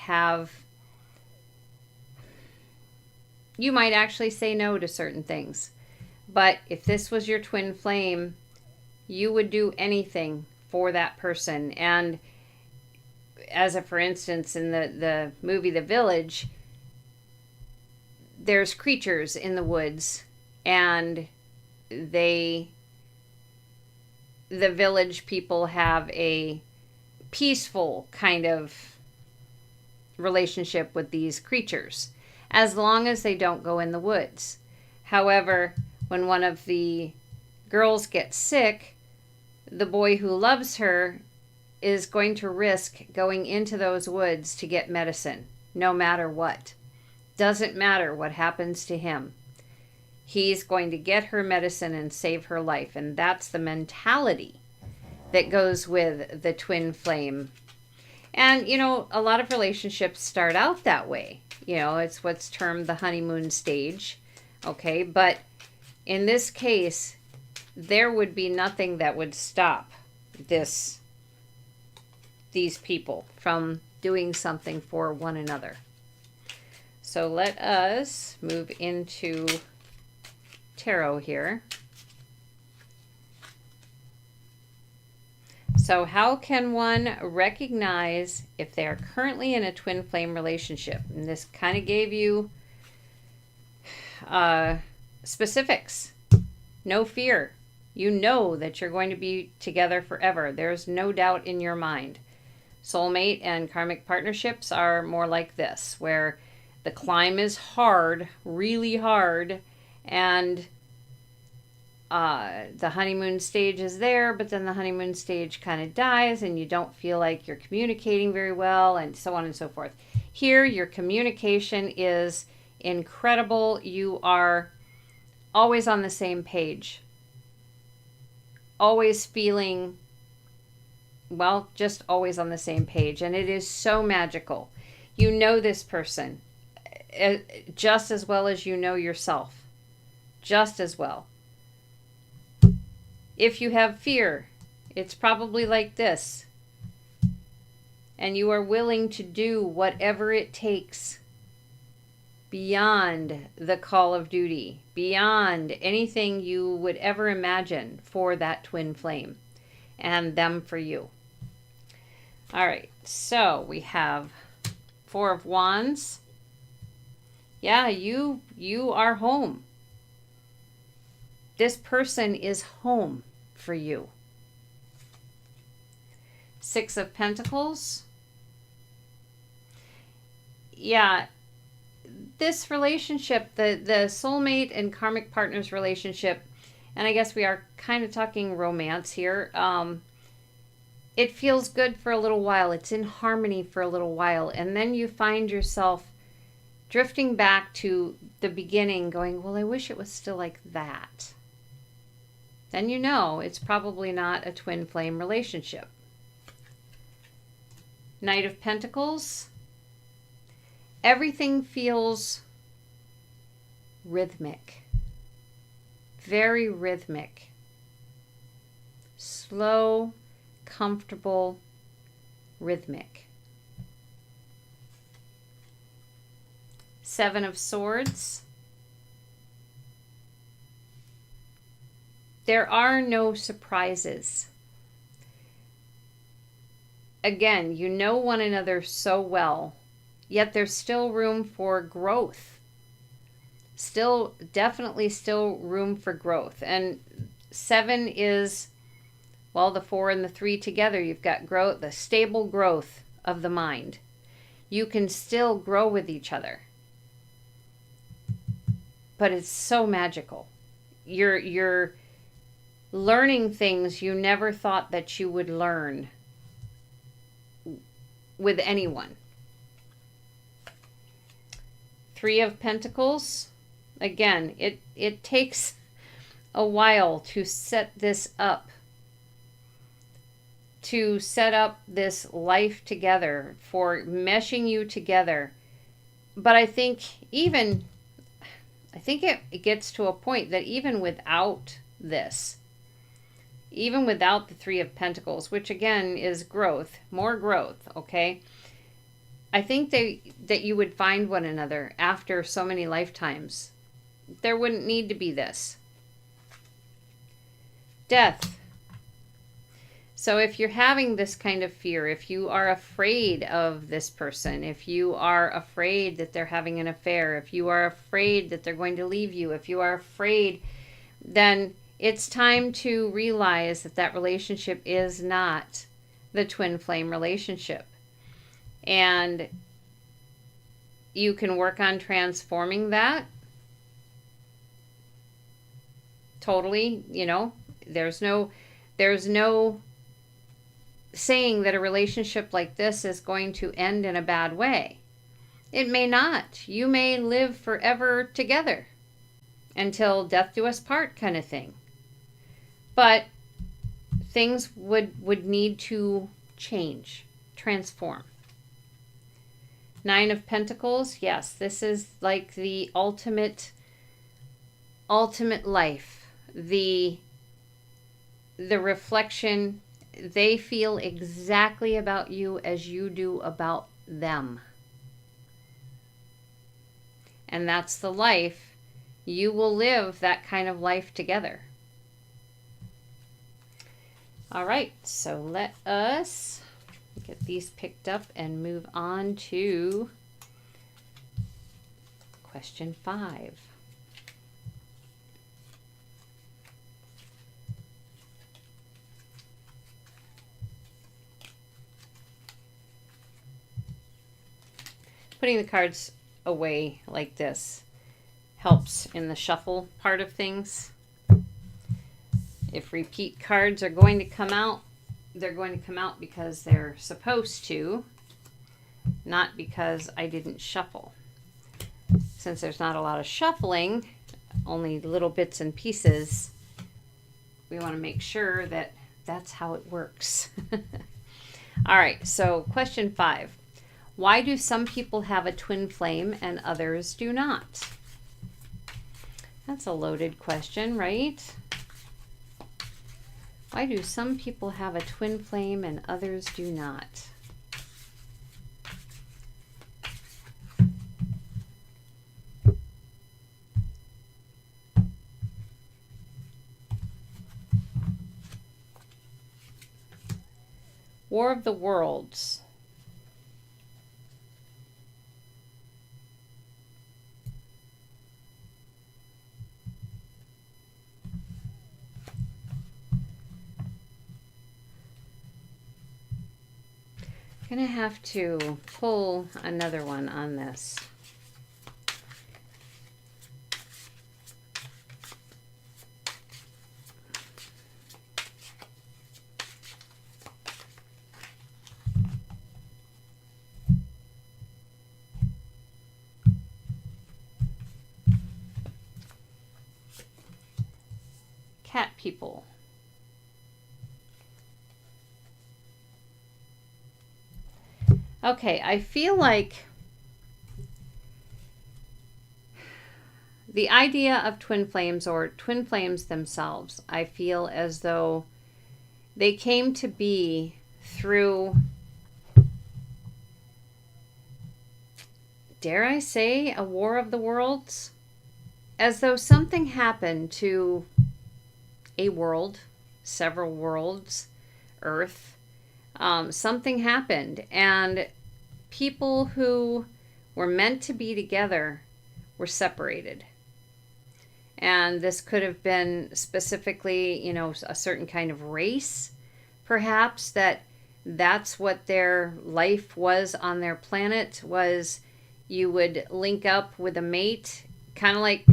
Speaker 1: actually say no to certain things. But if this was your twin flame, you would do anything for that person. And as for instance, in the movie The Village, there's creatures in the woods, and the village people have a peaceful kind of relationship with these creatures, as long as they don't go in the woods. However, when one of the girls gets sick, the boy who loves her is going to risk going into those woods to get medicine, no matter what. Doesn't matter what happens to him. He's going to get her medicine and save her life. And that's the mentality that goes with the twin flame. And, a lot of relationships start out that way. It's what's termed the honeymoon stage. Okay, but in this case, there would be nothing that would stop these people from doing something for one another. So let us move into tarot here. So how can one recognize if they are currently in a twin flame relationship? And this kind of gave you specifics. No fear. You know that you're going to be together forever. There's no doubt in your mind. Soulmate and karmic partnerships are more like this, where the climb is hard, really hard, and the honeymoon stage is there, but then the honeymoon stage kind of dies and you don't feel like you're communicating very well, and so on and so forth. Here, your communication is incredible. You are always on the same page. Always feeling, just always on the same page. And it is so magical. You know this person. just as well as you know yourself. Just as well. If you have fear, it's probably like this. And you are willing to do whatever it takes beyond the call of duty, beyond anything you would ever imagine for that twin flame and them for you. All right, so we have Four of Wands. Yeah, you are home. This person is home for you. Six of Pentacles. Yeah, this relationship, the soulmate and karmic partners relationship, and I guess we are kind of talking romance here, it feels good for a little while. It's in harmony for a little while. And then you find yourself drifting back to the beginning going, well, I wish it was still like that. Then you know it's probably not a twin flame relationship. Knight of Pentacles. Everything feels rhythmic. Very rhythmic. Slow, comfortable, rhythmic. Seven of Swords. There are no surprises. Again, you know one another so well, yet there's still room for growth. Definitely still room for growth. And 7 is, well, the 4 and the 3 together. You've got growth, the stable growth of the mind. You can still grow with each other. But it's so magical. You're learning things you never thought that you would learn with anyone. 3 of Pentacles. Again, it takes a while to set this up. To set up this life together, for meshing you together. But I think it gets to a point that even without this, even without the 3 of Pentacles, which again is growth, more growth, okay? I think that you would find one another after so many lifetimes. There wouldn't need to be this. Death. So if you're having this kind of fear, if you are afraid of this person, if you are afraid that they're having an affair, if you are afraid that they're going to leave you, if you are afraid, then it's time to realize that that relationship is not the twin flame relationship. And you can work on transforming that. Totally, there's no saying that a relationship like this is going to end in a bad way. It may not. You may live forever together until death do us part kind of thing. But things would need to change, transform. 9 of Pentacles. Yes, this is like the ultimate life. The reflection. They feel exactly about you as you do about them. And that's the life. You will live that kind of life together. All right, so let us get these picked up and move on to question 5. Putting the cards away like this helps in the shuffle part of things. If repeat cards are going to come out, they're going to come out because they're supposed to, not because I didn't shuffle. Since there's not a lot of shuffling, only little bits and pieces, we want to make sure that that's how it works. All right, so question 5. Why do some people have a twin flame and others do not? That's a loaded question, right? Why do some people have a twin flame and others do not? War of the Worlds. I'm going to have to pull another one on this. Cat people. Okay, I feel like the idea of twin flames, or twin flames themselves, I feel as though they came to be through, dare I say, a war of the worlds? As though something happened to a world, several worlds, Earth. Something happened, and people who were meant to be together were separated. And this could have been specifically, you know, a certain kind of race, perhaps, that's what their life was on their planet, was you would link up with a mate, kind of like,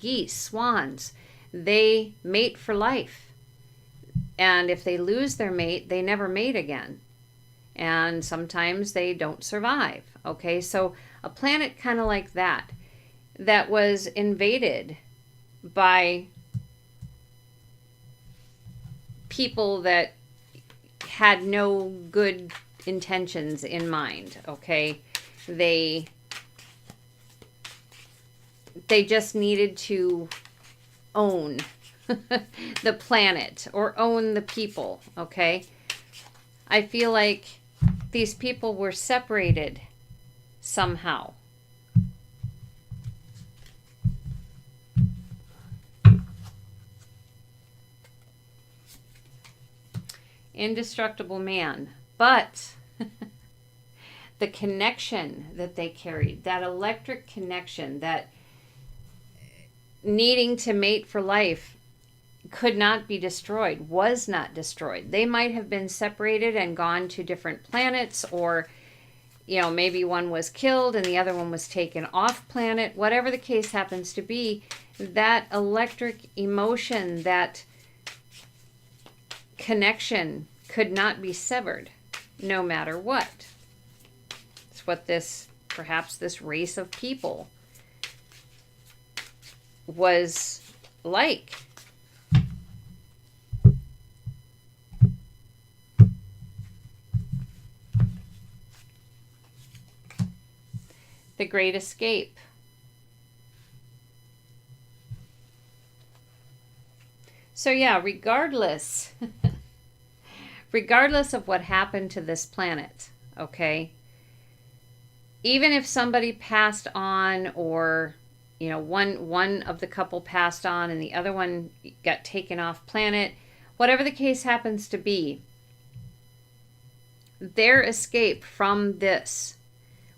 Speaker 1: geese, swans. They mate for life. And if they lose their mate, they never mate again. And sometimes they don't survive. Okay, so a planet kind of like that was invaded by people that had no good intentions in mind. Okay, they just needed to own the planet or own the people. Okay, I feel like these people were separated somehow. Indestructible man, but the connection that they carried, that electric connection, that needing to mate for life, could not be destroyed, was not destroyed. They might have been separated and gone to different planets, or, you know, maybe one was killed and the other one was taken off planet. Whatever the case happens to be, that electric emotion, that connection could not be severed no matter what. It's what perhaps this race of people was like. The Great Escape. So yeah, regardless of what happened to this planet, okay, even if somebody passed on, or, you know, one of the couple passed on and the other one got taken off planet, whatever the case happens to be, their escape from this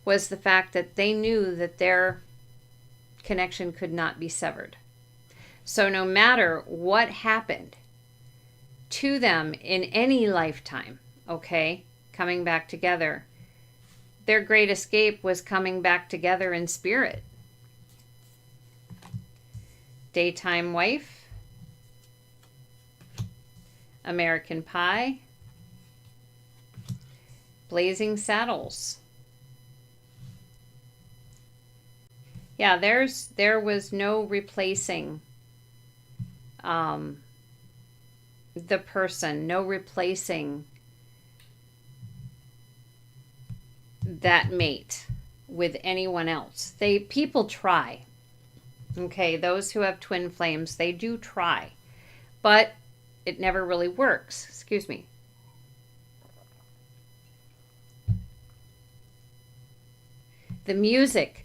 Speaker 1: was the fact that they knew that their connection could not be severed. So no matter what happened to them in any lifetime, okay, coming back together, their great escape was coming back together in spirit. Daytime Wife, American Pie, Blazing Saddles. Yeah, there was no replacing the person, no replacing that mate with anyone else. People try. Okay, those who have twin flames, they do try. But it never really works. Excuse me. The music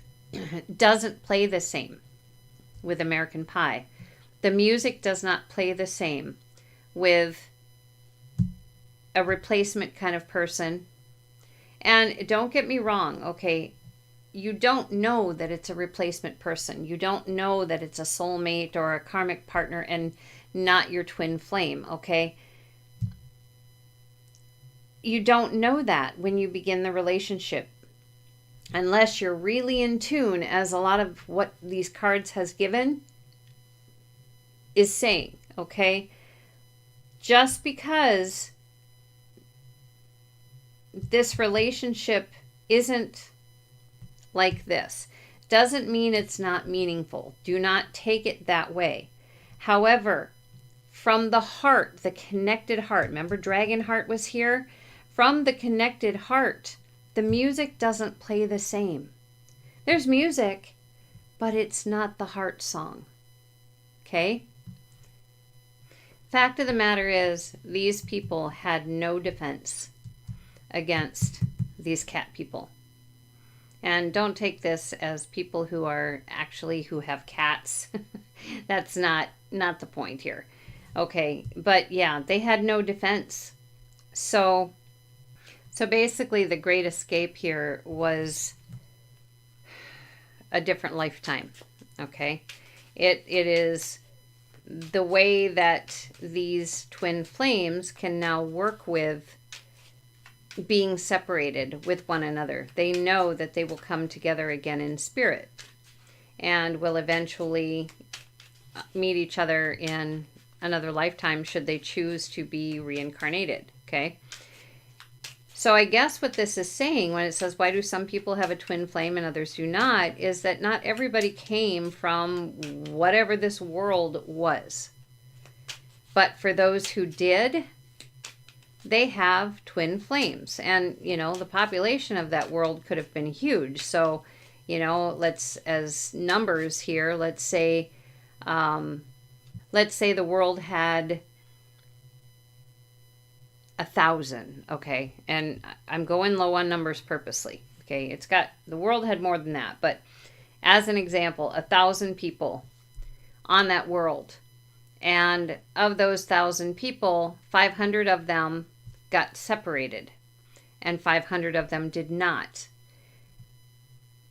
Speaker 1: doesn't play the same with American Pie. The music does not play the same with a replacement kind of person. And don't get me wrong, okay? You don't know that it's a replacement person. You don't know that it's a soulmate or a karmic partner and not your twin flame, okay? You don't know that when you begin the relationship. Unless you're really in tune, as a lot of what these cards has given is saying, okay? Just because this relationship isn't like this doesn't mean it's not meaningful. Do not take it that way. However, from the heart, the connected heart, remember Dragon Heart was here? From the connected heart, the music doesn't play the same. There's music, but it's not the heart song. Okay? Fact of the matter is, these people had no defense against these cat people. And don't take this as people who have cats. That's not the point here. Okay, but yeah, they had no defense. So basically the great escape here was a different lifetime. Okay? It is the way that these twin flames can now work with being separated with one another. They know that they will come together again in spirit and will eventually meet each other in another lifetime should they choose to be reincarnated. Okay? So I guess what this is saying when it says, why do some people have a twin flame and others do not, is that not everybody came from whatever this world was. But for those who did, they have twin flames. And, the population of that world could have been huge. So, as numbers here, let's say the world had 1,000, okay? And I'm going low on numbers purposely, okay? The world had more than that, but as an example, 1,000 people on that world. And of those 1,000 people, 500 of them got separated and 500 of them did not.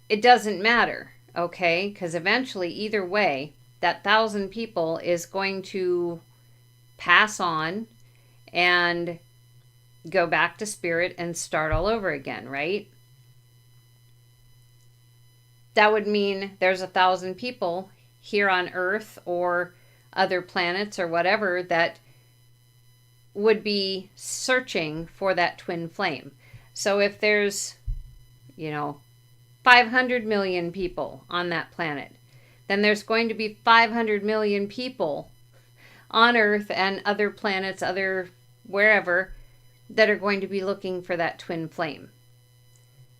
Speaker 1: It doesn't matter, okay? Because eventually, either way, that 1,000 people is going to pass on and go back to spirit and start all over again, right? That would mean there's 1,000 people here on Earth or other planets or whatever that would be searching for that twin flame. So if there's, 500 million people on that planet, then there's going to be 500 million people on Earth and other planets, other wherever, that are going to be looking for that twin flame.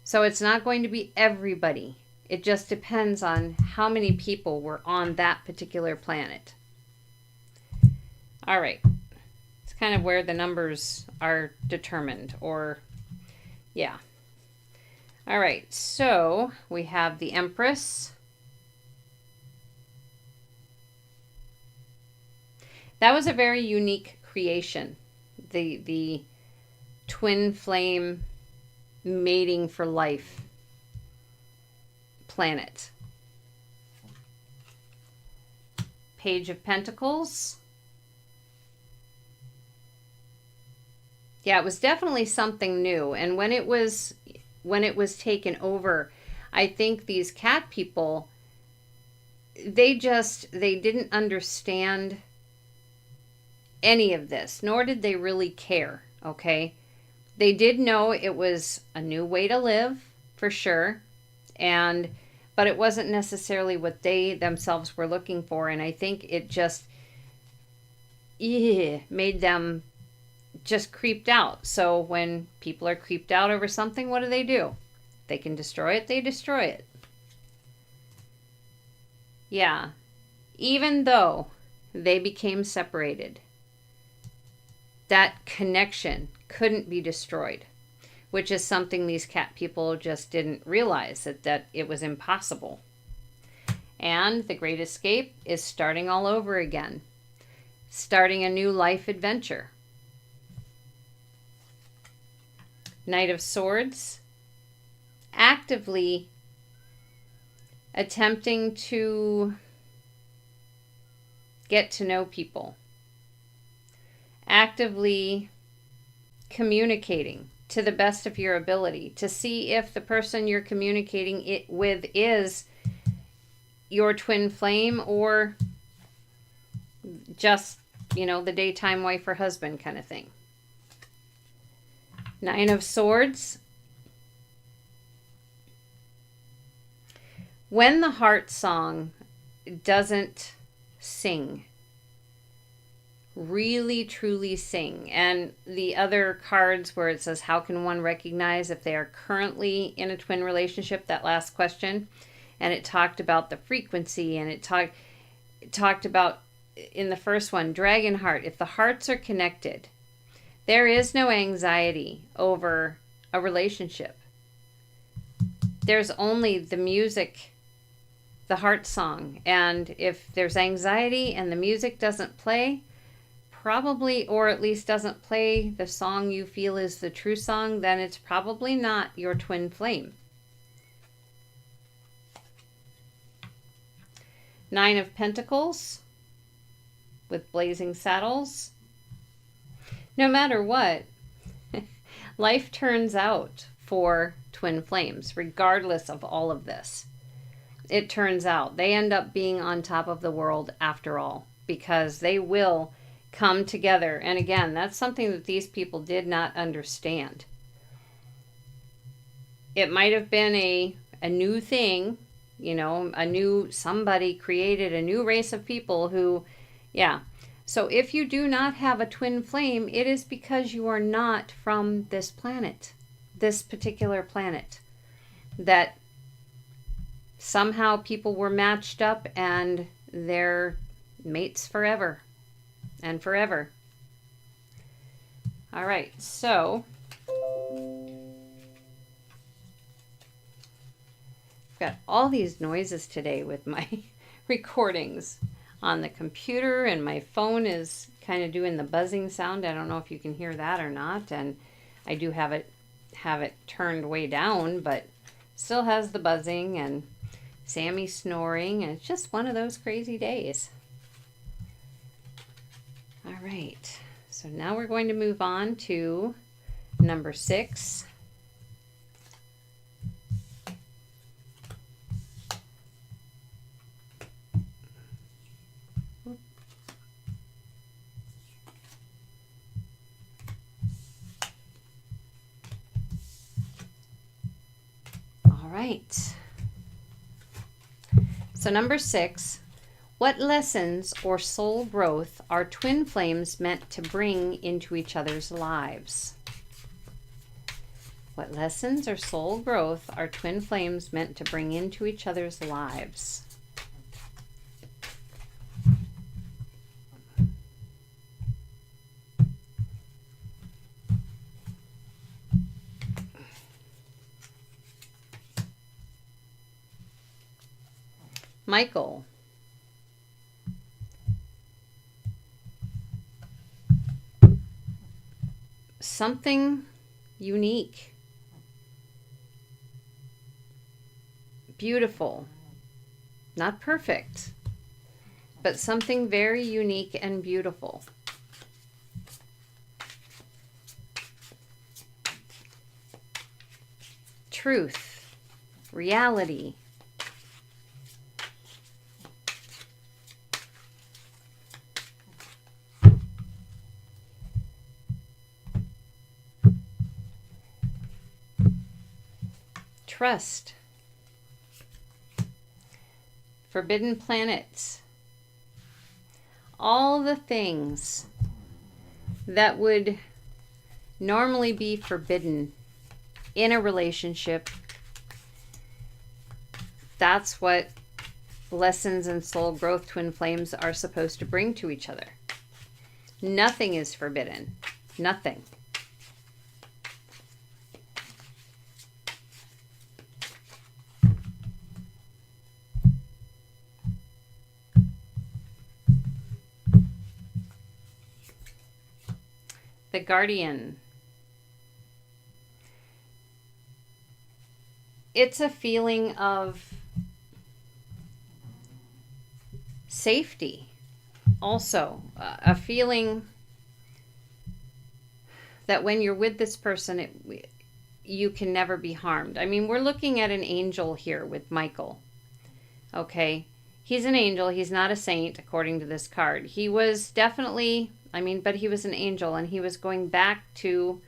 Speaker 1: So it's not going to be everybody. It just depends on how many people were on that particular planet. All right. It's kind of where the numbers are determined, or, yeah. All right. So we have the Empress. That was a very unique creation. The twin flame mating for life planet. Page of Pentacles. Yeah, it was definitely something new. And when it was taken over, I think these cat people, they didn't understand any of this, nor did they really care, okay? They did know it was a new way to live, for sure, but it wasn't necessarily what they themselves were looking for, and I think it just made them just creeped out. So when people are creeped out over something, what do? They can destroy it, they destroy it. Yeah. Even though they became separated, that connection couldn't be destroyed, which is something these cat people just didn't realize, that it was impossible. And the Great Escape is starting all over again, starting a new life adventure. Knight of Swords, actively attempting to get to know people, actively communicating to the best of your ability to see if the person you're communicating it with is your twin flame or just, the daytime wife or husband kind of thing. Nine of Swords. When the heart song doesn't sing, really truly sing, and the other cards where it says how can one recognize if they are currently in a twin relationship, that last question, and it talked about the frequency, and it talked about, in the first one, dragon heart. If the hearts are connected, there is no anxiety over a relationship. There's only the music, the heart song. And if there's anxiety and the music doesn't play, probably, or at least doesn't play the song you feel is the true song, then it's probably not your twin flame. Nine of Pentacles with blazing saddles. No matter what, life turns out for twin flames, regardless of all of this. It turns out they end up being on top of the world after all, because they will come together. And again, that's something that these people did not understand. It might have been a new thing, somebody created a new race of people who, yeah. So if you do not have a twin flame, it is because you are not from this planet, this particular planet, that somehow people were matched up and they're mates forever and forever. All right, so I've got all these noises today with my recordings on the computer, and my phone is kind of doing the buzzing sound. I don't know if you can hear that or not, and I do have it turned way down, but still has the buzzing, and Sammy snoring, and it's just one of those crazy days. All right, so now we're going to move on to number 6. All right. So number 6, what lessons or soul growth are twin flames meant to bring into each other's lives? What lessons or soul growth are twin flames meant to bring into each other's lives? Michael. Something unique, beautiful, not perfect, but something very unique and beautiful. Truth, reality. Trust, forbidden planets, all the things that would normally be forbidden in a relationship that's what lessons and soul growth twin flames are supposed to bring to each other. Nothing is forbidden. Nothing. The Guardian. It's a feeling of safety. Also, a feeling that when you're with this person, you can never be harmed. I mean, we're looking at an angel here with Michael. Okay? He's an angel. He's not a saint, according to this card. He was definitely, but he was an angel, and he was going back to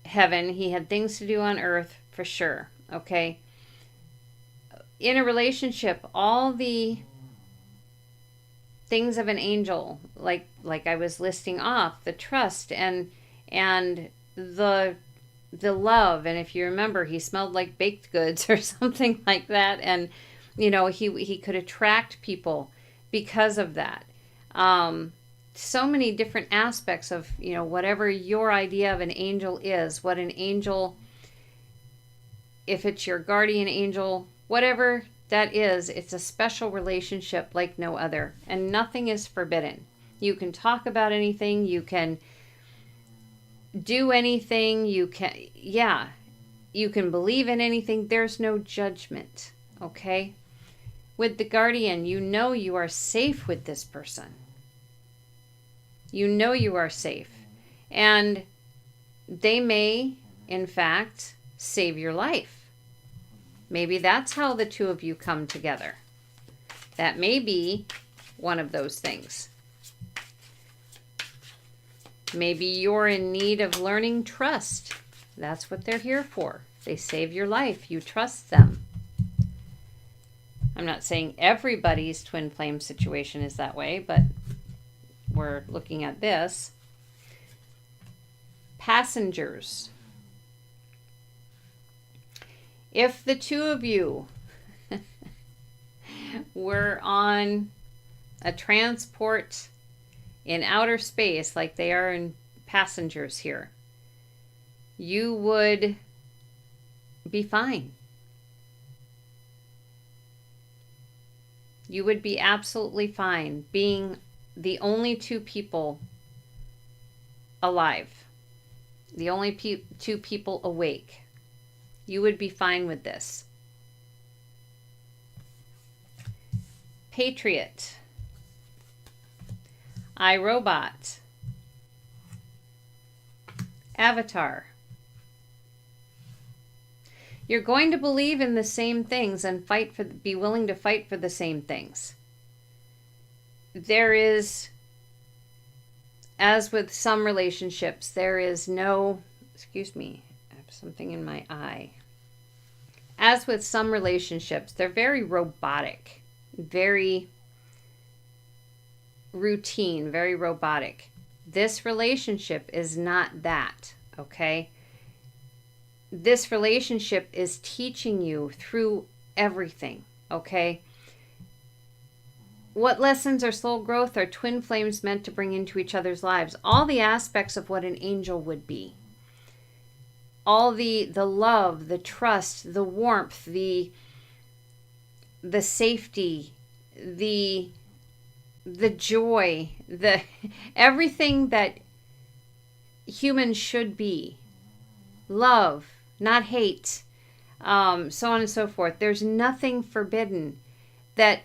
Speaker 1: heaven. He had things to do on earth, for sure. Okay? In a relationship, all the things of an angel, like I was listing off, the trust and the love, and if you remember, he smelled like baked goods or something like that, and he could attract people because of that. So many different aspects of whatever your idea of an angel is, what an angel, if it's your guardian angel, whatever that is, it's a special relationship like no other, and nothing is forbidden. You can talk about anything, you can do anything, you can believe in anything. There's no judgment, okay? With the Guardian, you are safe with this person. You are safe. And they may, in fact, save your life. Maybe that's how the two of you come together. That may be one of those things. Maybe you're in need of learning trust. That's what they're here for. They save your life. You trust them. I'm not saying everybody's twin flame situation is that way, but we're looking at this. Passengers. If the two of you were on a transport in outer space, like they are in passengers here, you would be fine. You would be absolutely fine being the only two people alive, the only two people awake. You would be fine with this. Patriot. iRobot. Avatar. You're going to believe in the same things and be willing to fight for the same things. There is, as with some relationships, there is no, excuse me, I have something in my eye. As with some relationships, they're very robotic, very routine, very robotic. This relationship is not that, okay? This relationship is teaching you through everything, okay? What lessons or soul growth are twin flames meant to bring into each other's lives? All the aspects of what an angel would be. All the love, the trust, the warmth, the safety, the joy, the everything that humans should be. Love, not hate, so on and so forth. There's nothing forbidden that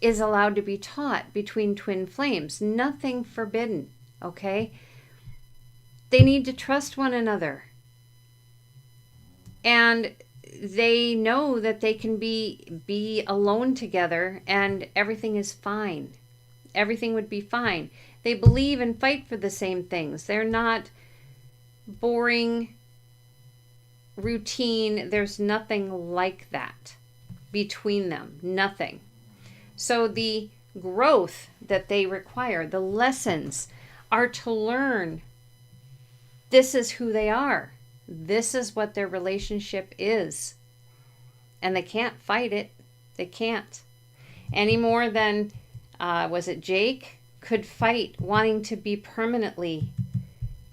Speaker 1: is allowed to be taught between twin flames. Nothing forbidden, okay? They need to trust one another. And they know that they can be alone together and everything is fine. Everything would be fine. They believe and fight for the same things. They're not boring, routine. There's nothing like that between them. Nothing. So the growth that they require, the lessons, are to learn this is who they are. This is what their relationship is. and they can't fight it. They can't. Any more than, was it Jake, could fight wanting to be permanently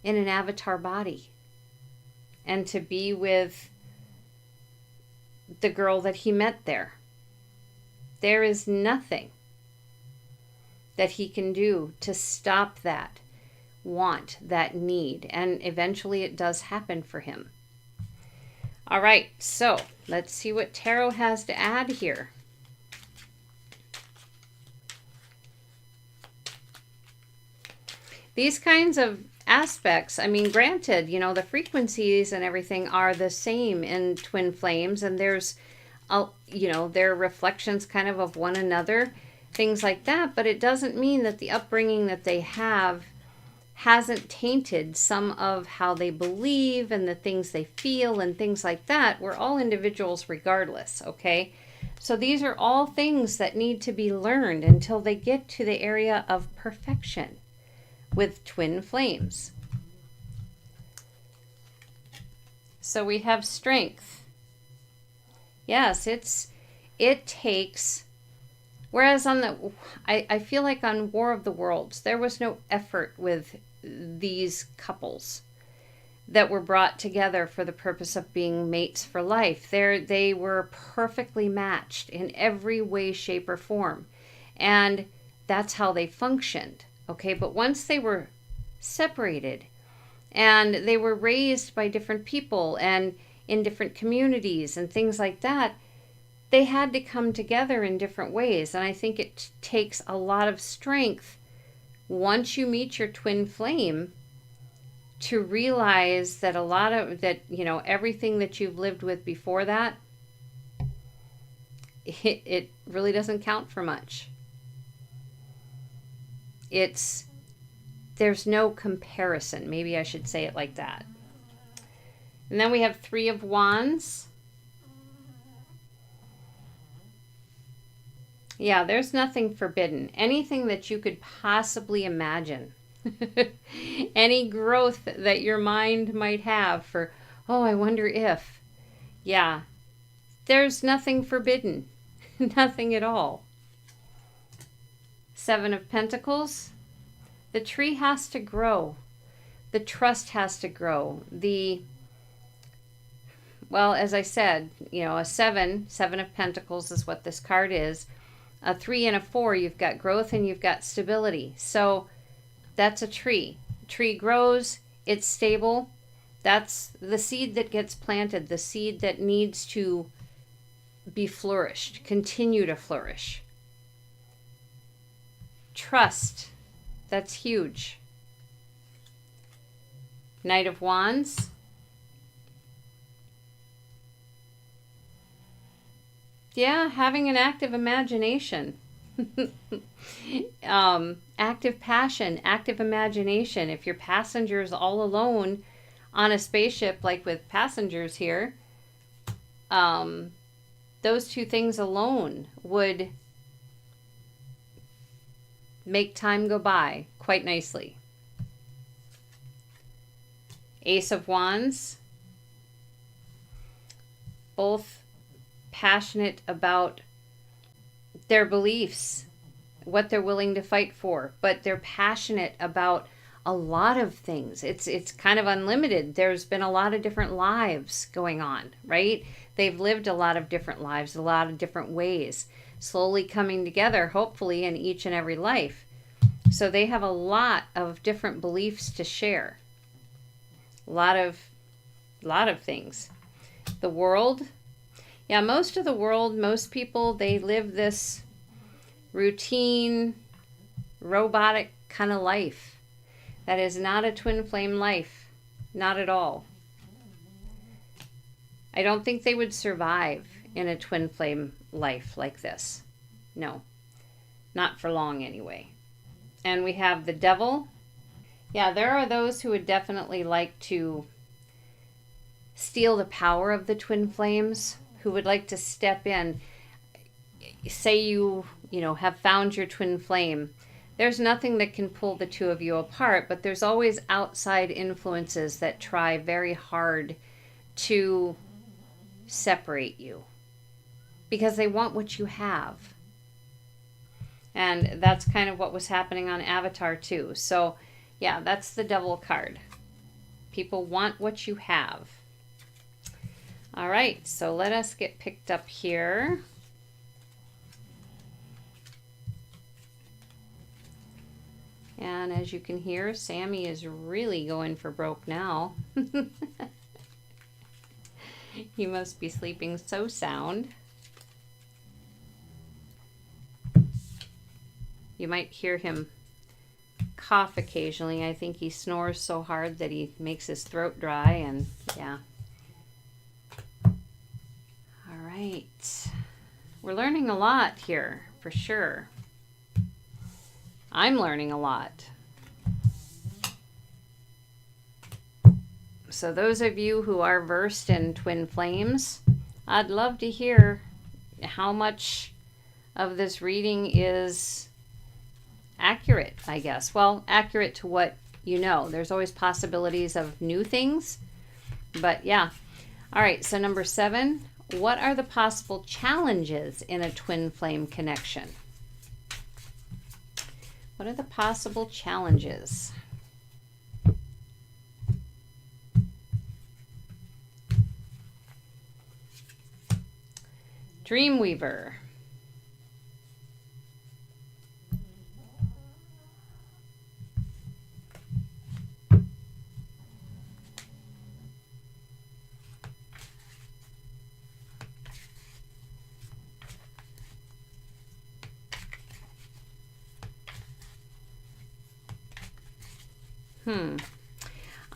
Speaker 1: in an avatar body and to be with the girl that he met there. There is nothing that he can do to stop that want, that need, and eventually it does happen for him. All right, so let's see what Tarot has to add here. These kinds of aspects, I mean, granted, you know, the frequencies and everything are the same in twin flames, and there's, you know, they're reflections kind of one another, things like that, but it doesn't mean that the upbringing that they have hasn't tainted some of how they believe and the things they feel and things like that. We're all individuals regardless, okay? So these are all things that need to be learned until they get to the area of perfection with twin flames. So we have strength. Yes, it takes, whereas on the, I feel like on War of the Worlds, there was no effort with these couples that were brought together for the purpose of being mates for life. They were perfectly matched in every way, shape, or form. And that's how they functioned. Okay, but once they were separated and they were raised by different people and in different communities and things like that, they had to come together in different ways. And I think it takes a lot of strength once you meet your twin flame to realize that you know, everything that you've lived with before that, it really doesn't count for much. There's no comparison. Maybe I should say it like that. And then we have Three of Wands. Yeah, there's nothing forbidden. Anything that you could possibly imagine. Any growth that your mind might have for, oh, I wonder if. Yeah, there's nothing forbidden. Nothing at all. Seven of Pentacles. The tree has to grow. The trust has to grow. Well, as I said, you know, a seven of Pentacles is what this card is. A 3 and a 4, you've got growth and you've got stability. So that's a tree. Tree grows, it's stable. That's the seed that gets planted, the seed that needs to be flourished, continue to flourish. Trust, that's huge. Knight of Wands. Yeah, having an active imagination. Active passion, active imagination. If your passenger is all alone on a spaceship, like with passengers here, those two things alone would make time go by quite nicely. Ace of Wands. Both passionate about their beliefs, what they're willing to fight for, but they're passionate about a lot of things. It's kind of unlimited. There's been a lot of different lives going on, right? They've lived a lot of different lives, a lot of different ways, slowly coming together, hopefully, in each and every life. So they have a lot of different beliefs to share. A lot of things. The World. Yeah, most of the world, most people, they live this routine, robotic kind of life. That is not a twin flame life. Not at all. I don't think they would survive in a twin flame life like this. No. Not for long anyway. And we have the Devil. Yeah, there are those who would definitely like to steal the power of the twin flames, who would like to step in. Say you have found your twin flame. There's nothing that can pull the two of you apart, but there's always outside influences that try very hard to separate you. because they want what you have. And that's kind of what was happening on Avatar too. So yeah, that's the Devil card. People want what you have. All right, so let us get picked up here. And as you can hear, Sammy is really going for broke now. He must be sleeping so sound. You might hear him cough occasionally. I think he snores so hard that he makes his throat dry, and yeah. All right. We're learning a lot here, for sure. I'm learning a lot. So those of you who are versed in twin flames, I'd love to hear how much of this reading is accurate, I guess. Well, accurate to what you know. There's always possibilities of new things, but yeah. All right, so number 7, what are the possible challenges in a twin flame connection? What are the possible challenges? Dreamweaver.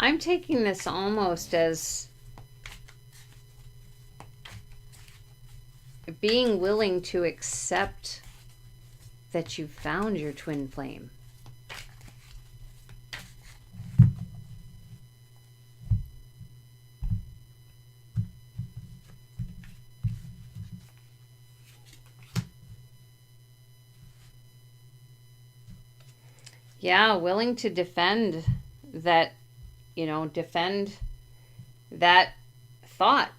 Speaker 1: I'm taking this almost as being willing to accept that you found your twin flame. Yeah, willing to defend that, defend that thought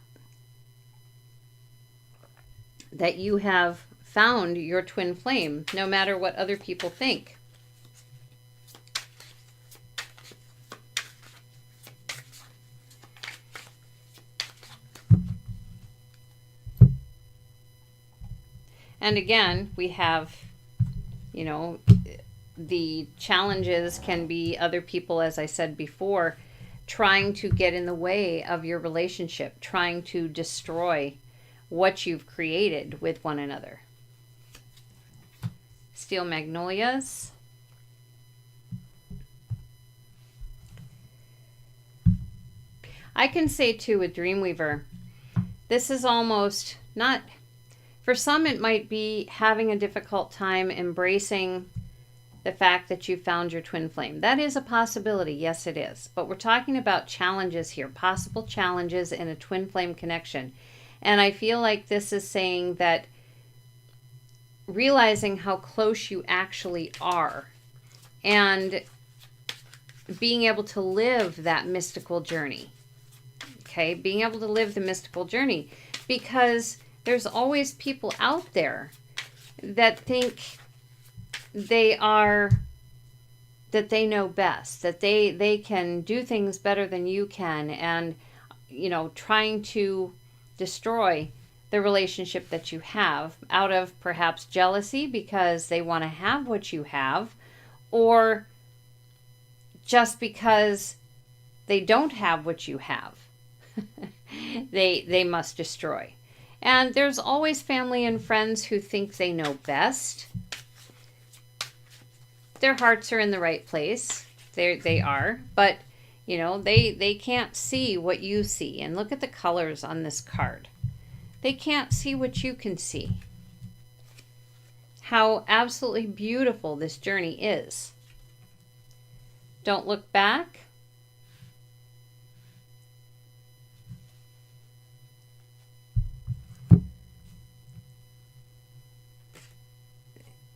Speaker 1: that you have found your twin flame, no matter what other people think. And again, we have, the challenges can be other people, as I said before, trying to get in the way of your relationship, trying to destroy what you've created with one another. Steel magnolias. I can say too with Dreamweaver, this is almost not, for some it might be having a difficult time embracing the fact that you found your twin flame. That is a possibility. Yes, it is. But we're talking about challenges here, possible challenges in a twin flame connection. And I feel like this is saying that realizing how close you actually are and being able to live that mystical journey. Okay, being able to live the mystical journey, because there's always people out there that think that they know best, that they can do things better than you can, and trying to destroy the relationship that you have out of perhaps jealousy because they want to have what you have, or just because they don't have what you have. they must destroy. And there's always family and friends who think they know best. Their hearts are in the right place. They are. But, they can't see what you see. And look at the colors on this card. They can't see what you can see. How absolutely beautiful this journey is. Don't look back.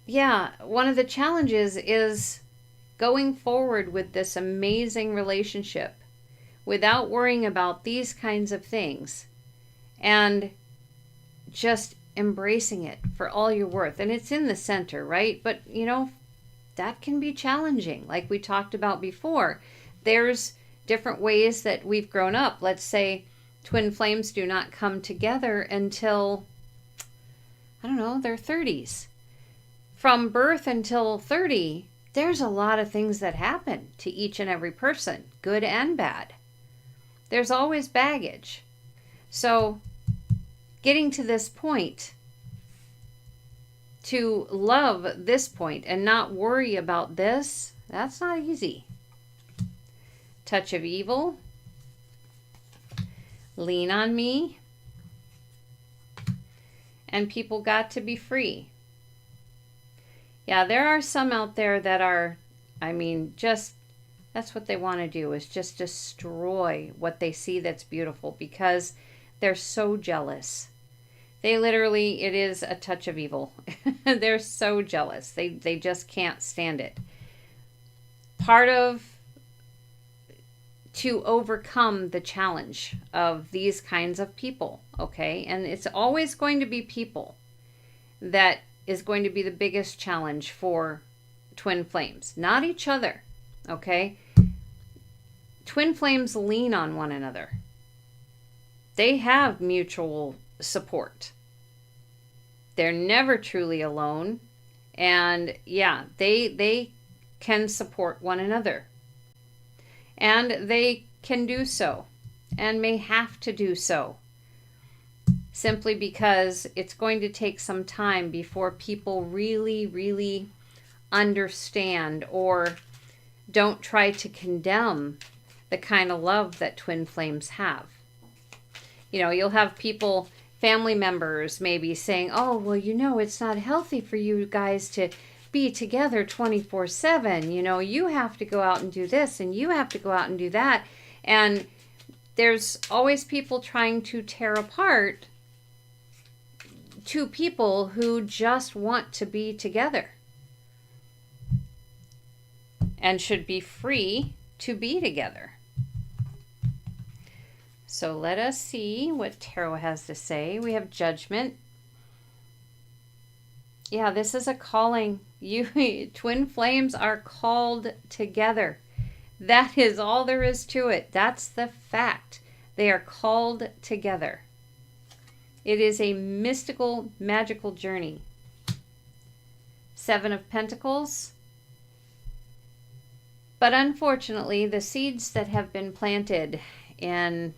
Speaker 1: Yeah, one of the challenges is going forward with this amazing relationship without worrying about these kinds of things and just embracing it for all you're worth. And it's in the center, right? But, that can be challenging. Like we talked about before, there's different ways that we've grown up. Let's say twin flames do not come together until, I don't know, their 30s. From birth until 30, there's a lot of things that happen to each and every person, good and bad. There's always baggage. So getting to this point, to love this point and not worry about this, that's not easy. Touch of evil. Lean on me. And people got to be free. Yeah, there are some out there that are, that's what they want to do, is just destroy what they see that's beautiful because they're so jealous. They literally, it is a touch of evil. They're so jealous. They just can't stand it. To overcome the challenge of these kinds of people, okay? And it's always going to be people that is going to be the biggest challenge for twin flames, not each other, okay? Twin flames lean on one another. They have mutual support. They're never truly alone. And yeah, they can support one another. And they can do so and may have to do so simply because it's going to take some time before people really, really understand or don't try to condemn the kind of love that twin flames have. You'll have people, family members maybe saying, oh, well, it's not healthy for you guys to be together 24/7. You have to go out and do this and you have to go out and do that. And there's always people trying to tear apart two people who just want to be together and should be free to be together. So let us see what tarot has to say. We have Judgment. Yeah, this is a calling. You twin flames are called together. That is all there is to it. That's the fact. They are called together. It is a mystical, magical journey. Seven of Pentacles. But unfortunately, the seeds that have been planted in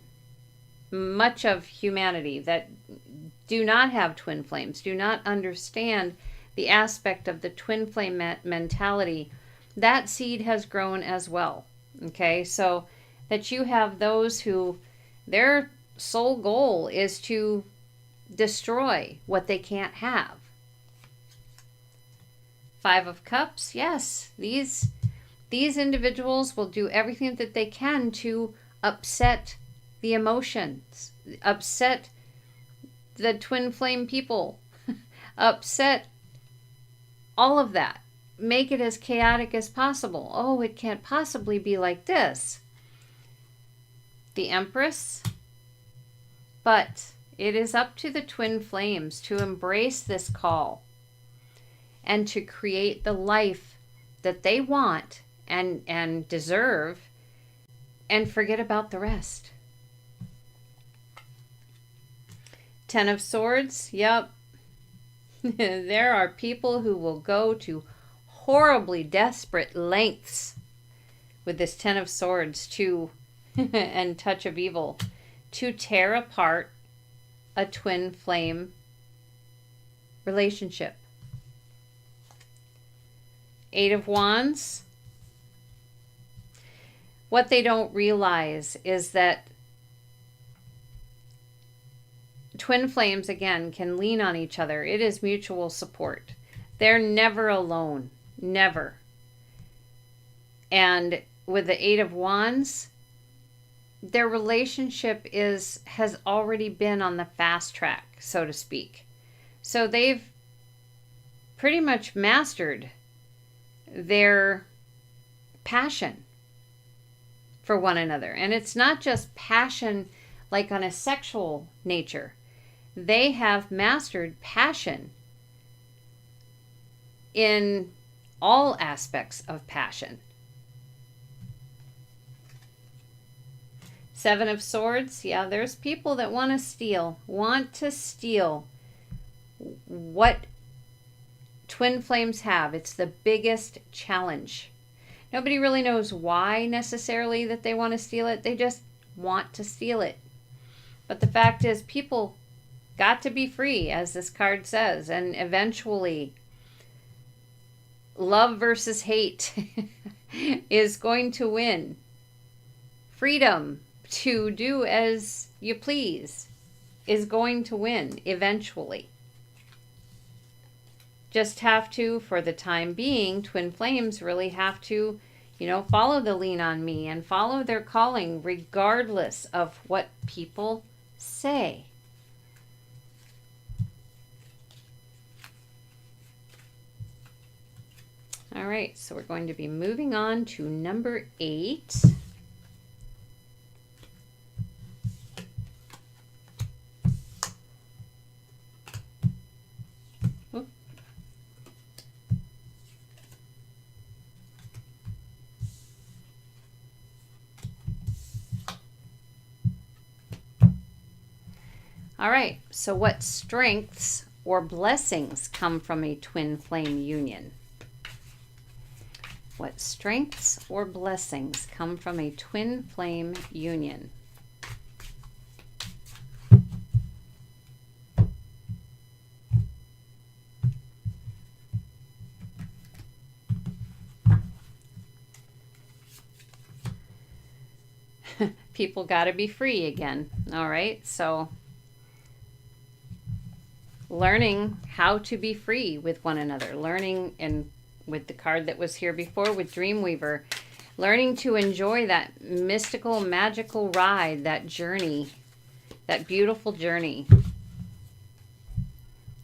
Speaker 1: much of humanity that do not have twin flames, do not understand the aspect of the twin flame mentality, that seed has grown as well. Okay, so that you have those who their sole goal is to destroy what they can't have. Five of Cups, yes, these individuals will do everything that they can to upset the emotions, upset the twin flame people, upset all of that. Make it as chaotic as possible. Oh, it can't possibly be like this. The Empress. But it is up to the twin flames to embrace this call and to create the life that they want and deserve and forget about the rest. Ten of Swords. Yep. There are people who will go to horribly desperate lengths with this Ten of Swords to and Touch of Evil to tear apart a twin flame relationship. Eight of Wands. What they don't realize is that twin flames, again, can lean on each other. It is mutual support. They're never alone. Never. And with the Eight of Wands, their relationship has already been on the fast track, so to speak. So they've pretty much mastered their passion for one another. And it's not just passion like on a sexual nature. They have mastered passion in all aspects of passion. Seven of Swords, yeah, there's people that want to steal what twin flames have. It's the biggest challenge. Nobody really knows why necessarily that they want to steal it. They just want to steal it. But the fact is, people got to be free, as this card says, and eventually love versus hate is going to win. Freedom to do as you please is going to win eventually. Just have to, for the time being, twin flames really have to, follow the lean on me and follow their calling regardless of what people say. All right, so we're going to be moving on to number 8. All right, so what strengths or blessings come from a twin flame union? What strengths or blessings come from a twin flame union? People got to be free again. All right, so learning how to be free with one another, learning, and with the card that was here before with Dreamweaver, learning to enjoy that mystical, magical ride, that journey, that beautiful journey.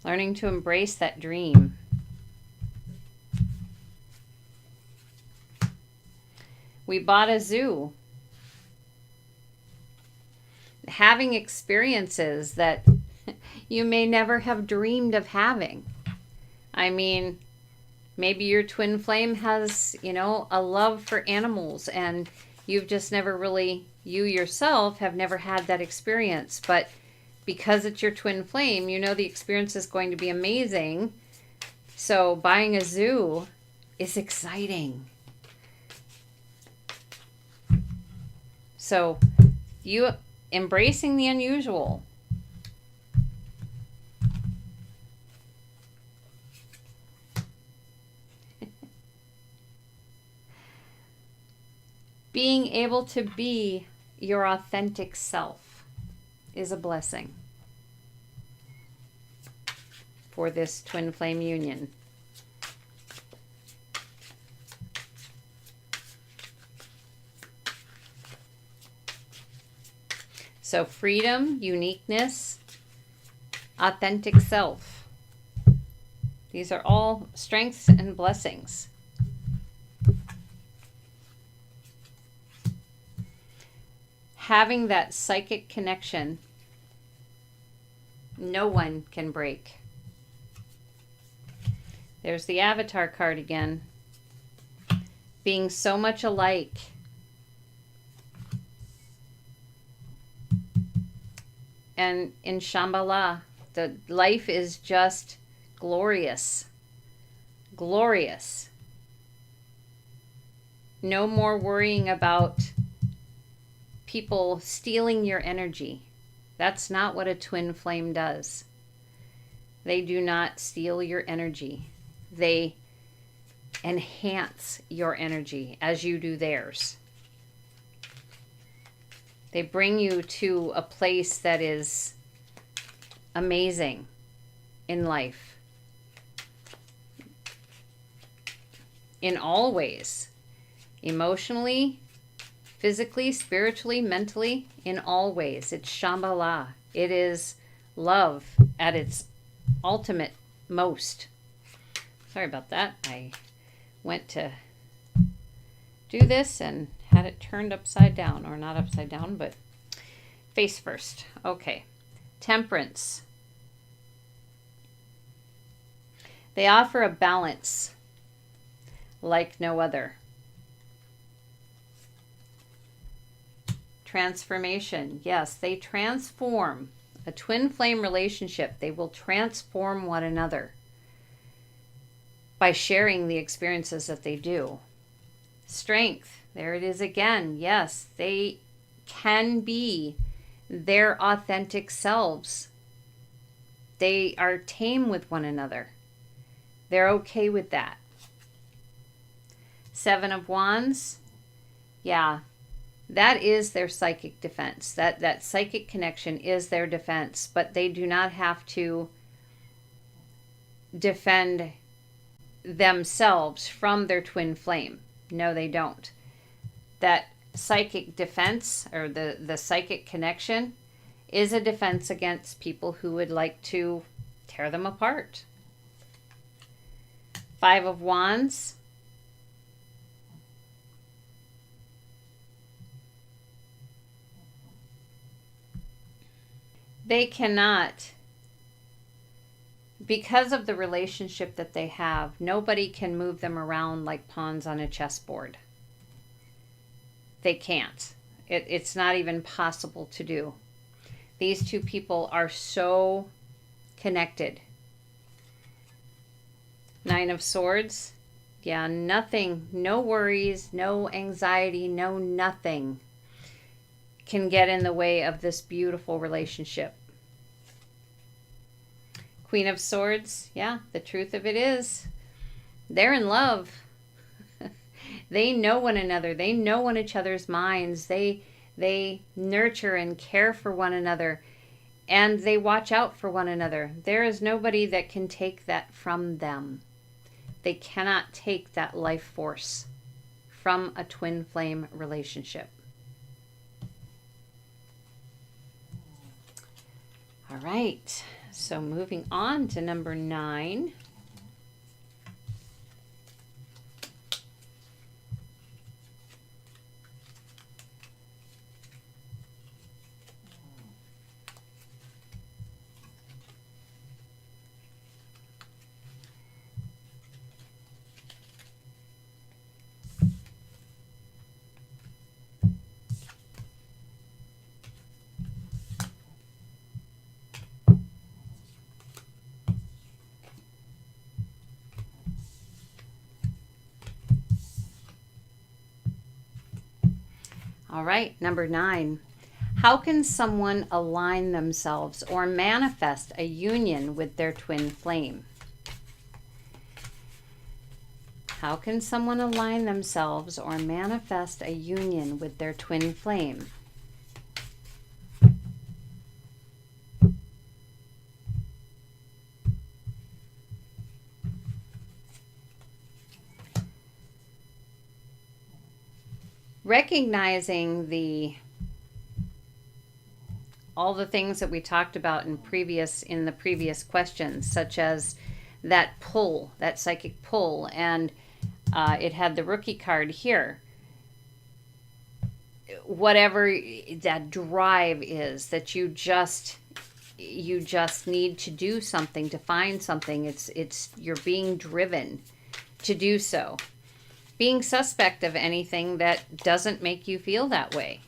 Speaker 1: Learning to embrace that dream. We bought a zoo. Having experiences that you may never have dreamed of having. I mean, maybe your twin flame has, a love for animals, and you've just never really, you yourself have never had that experience. But because it's your twin flame, the experience is going to be amazing. So buying a zoo is exciting. So you embracing the unusual. Being able to be your authentic self is a blessing for this twin flame union. So freedom, uniqueness, authentic self. These are all strengths and blessings. Having that psychic connection, no one can break. There's the Avatar card again. Being so much alike. And in Shambhala, the life is just glorious. Glorious. No more worrying about people stealing your energy. That's not what a twin flame does. They do not steal your energy. They enhance your energy as you do theirs. They bring you to a place that is amazing in life. In all ways. Emotionally, physically, spiritually, mentally, in all ways. It's Shambhala. It is love at its ultimate most. Sorry about that. I went to do this and had it turned upside down, or not upside down, but face first. Okay. Temperance. They offer a balance like no other. Transformation. Yes, they transform. A twin flame relationship, they will transform one another by sharing the experiences that they do. Strength. There it is again. Yes, they can be their authentic selves. They are tame with one another. They're okay with that. Seven of Wands. Yeah, that is their psychic defense. That psychic connection is their defense, but they do not have to defend themselves from their twin flame. No, they don't. That psychic defense, or the psychic connection, is a defense against people who would like to tear them apart. Five of Wands. They cannot, because of the relationship that they have, nobody can move them around like pawns on a chessboard. They can't. It's not even possible to do. These two people are so connected. Nine of Swords. Yeah, nothing, no worries, no anxiety, no nothing can get in the way of this beautiful relationship. Queen of Swords. Yeah, the truth of it is, they're in love. They know one another. They know each other's minds. They nurture and care for one another, and they watch out for one another. There is nobody that can take that from them. They cannot take that life force from a twin flame relationship. All right, so moving on to number 9. All right, number 9. How can someone align themselves or manifest a union with their twin flame? How can someone align themselves or manifest a union with their twin flame? Recognizing all the things that we talked about in the previous questions, such as that pull, that psychic pull, and it had the rookie card here. Whatever that drive is, that you just need to do something, to find something. It's you're being driven to do so. Being suspect of anything that doesn't make you feel that way.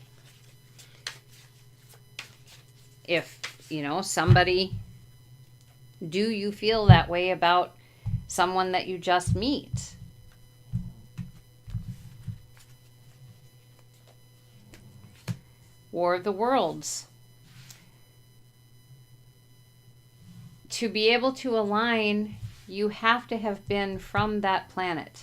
Speaker 1: If, somebody, do you feel that way about someone that you just meet? War of the Worlds. To be able to align, you have to have been from that planet.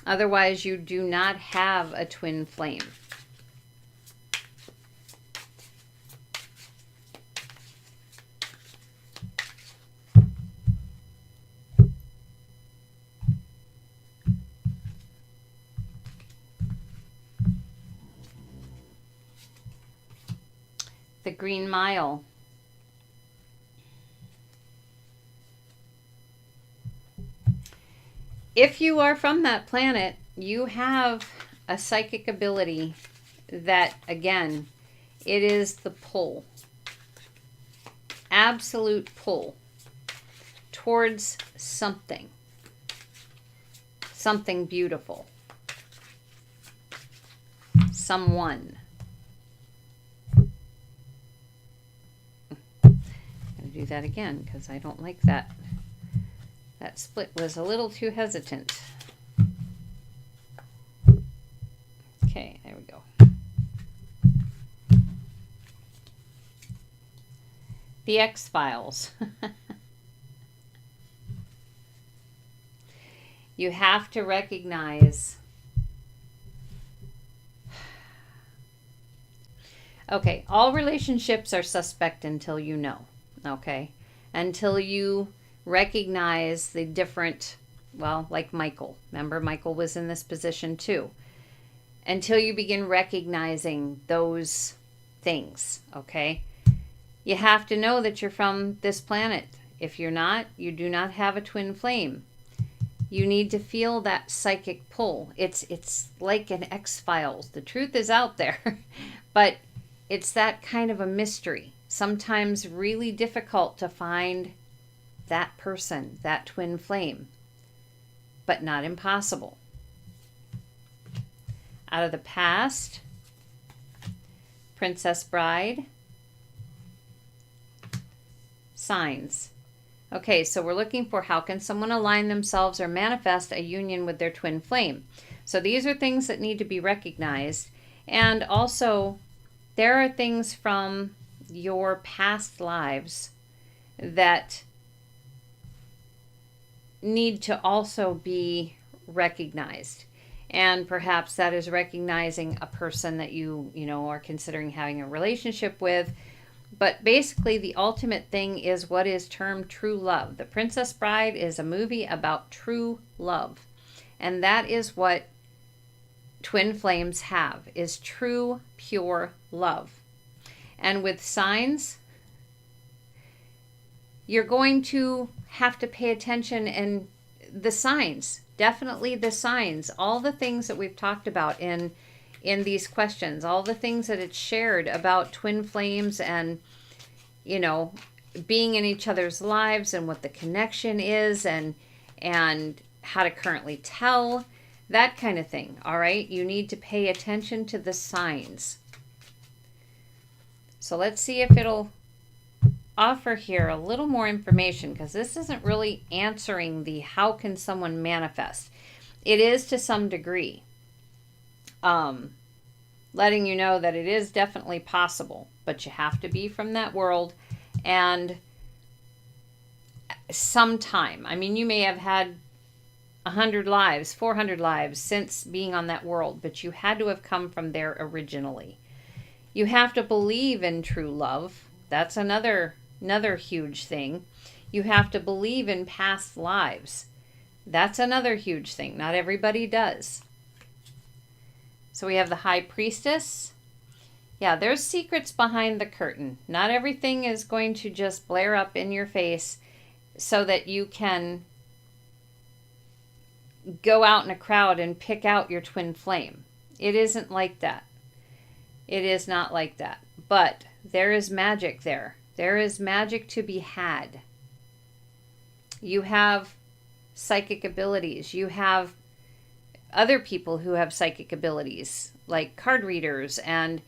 Speaker 1: Otherwise, you do not have a twin flame. The Green Mile. If you are from that planet, you have a psychic ability that, again, it is the pull. absolute pull towards something. Something beautiful. Someone. I'm going to do that again because I don't like that. That split was a little too hesitant. Okay, there we go. The X-Files. You have to recognize. Okay, all relationships are suspect until you know. Okay? Until you recognize the different, well, like Michael. Remember, Michael was in this position too. Until you begin recognizing those things, okay? You have to know that you're from this planet. If you're not, you do not have a twin flame. You need to feel that psychic pull. It's like an X-Files. The truth is out there, but it's that kind of a mystery. Sometimes really difficult to find that person, that twin flame, but not impossible. Out of the past, Princess Bride, signs. Okay, so we're looking for how can someone align themselves or manifest a union with their twin flame. So these are things that need to be recognized. And also, there are things from your past lives that need to also be recognized. And perhaps that is recognizing a person that you are considering having a relationship with. But basically, the ultimate thing is what is termed true love. The Princess Bride is a movie about true love. And that is what twin flames have, is true, pure love. And with signs, you're going to have to pay attention, and the signs, definitely the signs, all the things that we've talked about in these questions, all the things that it's shared about twin flames and, being in each other's lives and what the connection is and how to currently tell, that kind of thing. All right. You need to pay attention to the signs. So let's see if it'll offer here a little more information, because this isn't really answering the how can someone manifest. It is to some degree. Letting you know that it is definitely possible, but you have to be from that world and sometime. I mean, you may have had 100 lives, 400 lives since being on that world, but you had to have come from there originally. You have to believe in true love. That's another huge thing. You have to believe in past lives. That's another huge thing. Not everybody does. So we have the High Priestess. Yeah, there's secrets behind the curtain. Not everything is going to just blare up in your face so that you can go out in a crowd and pick out your twin flame. It isn't like that. It is not like that. But there is magic there. There is magic to be had. You have psychic abilities. You have other people who have psychic abilities, like card readers and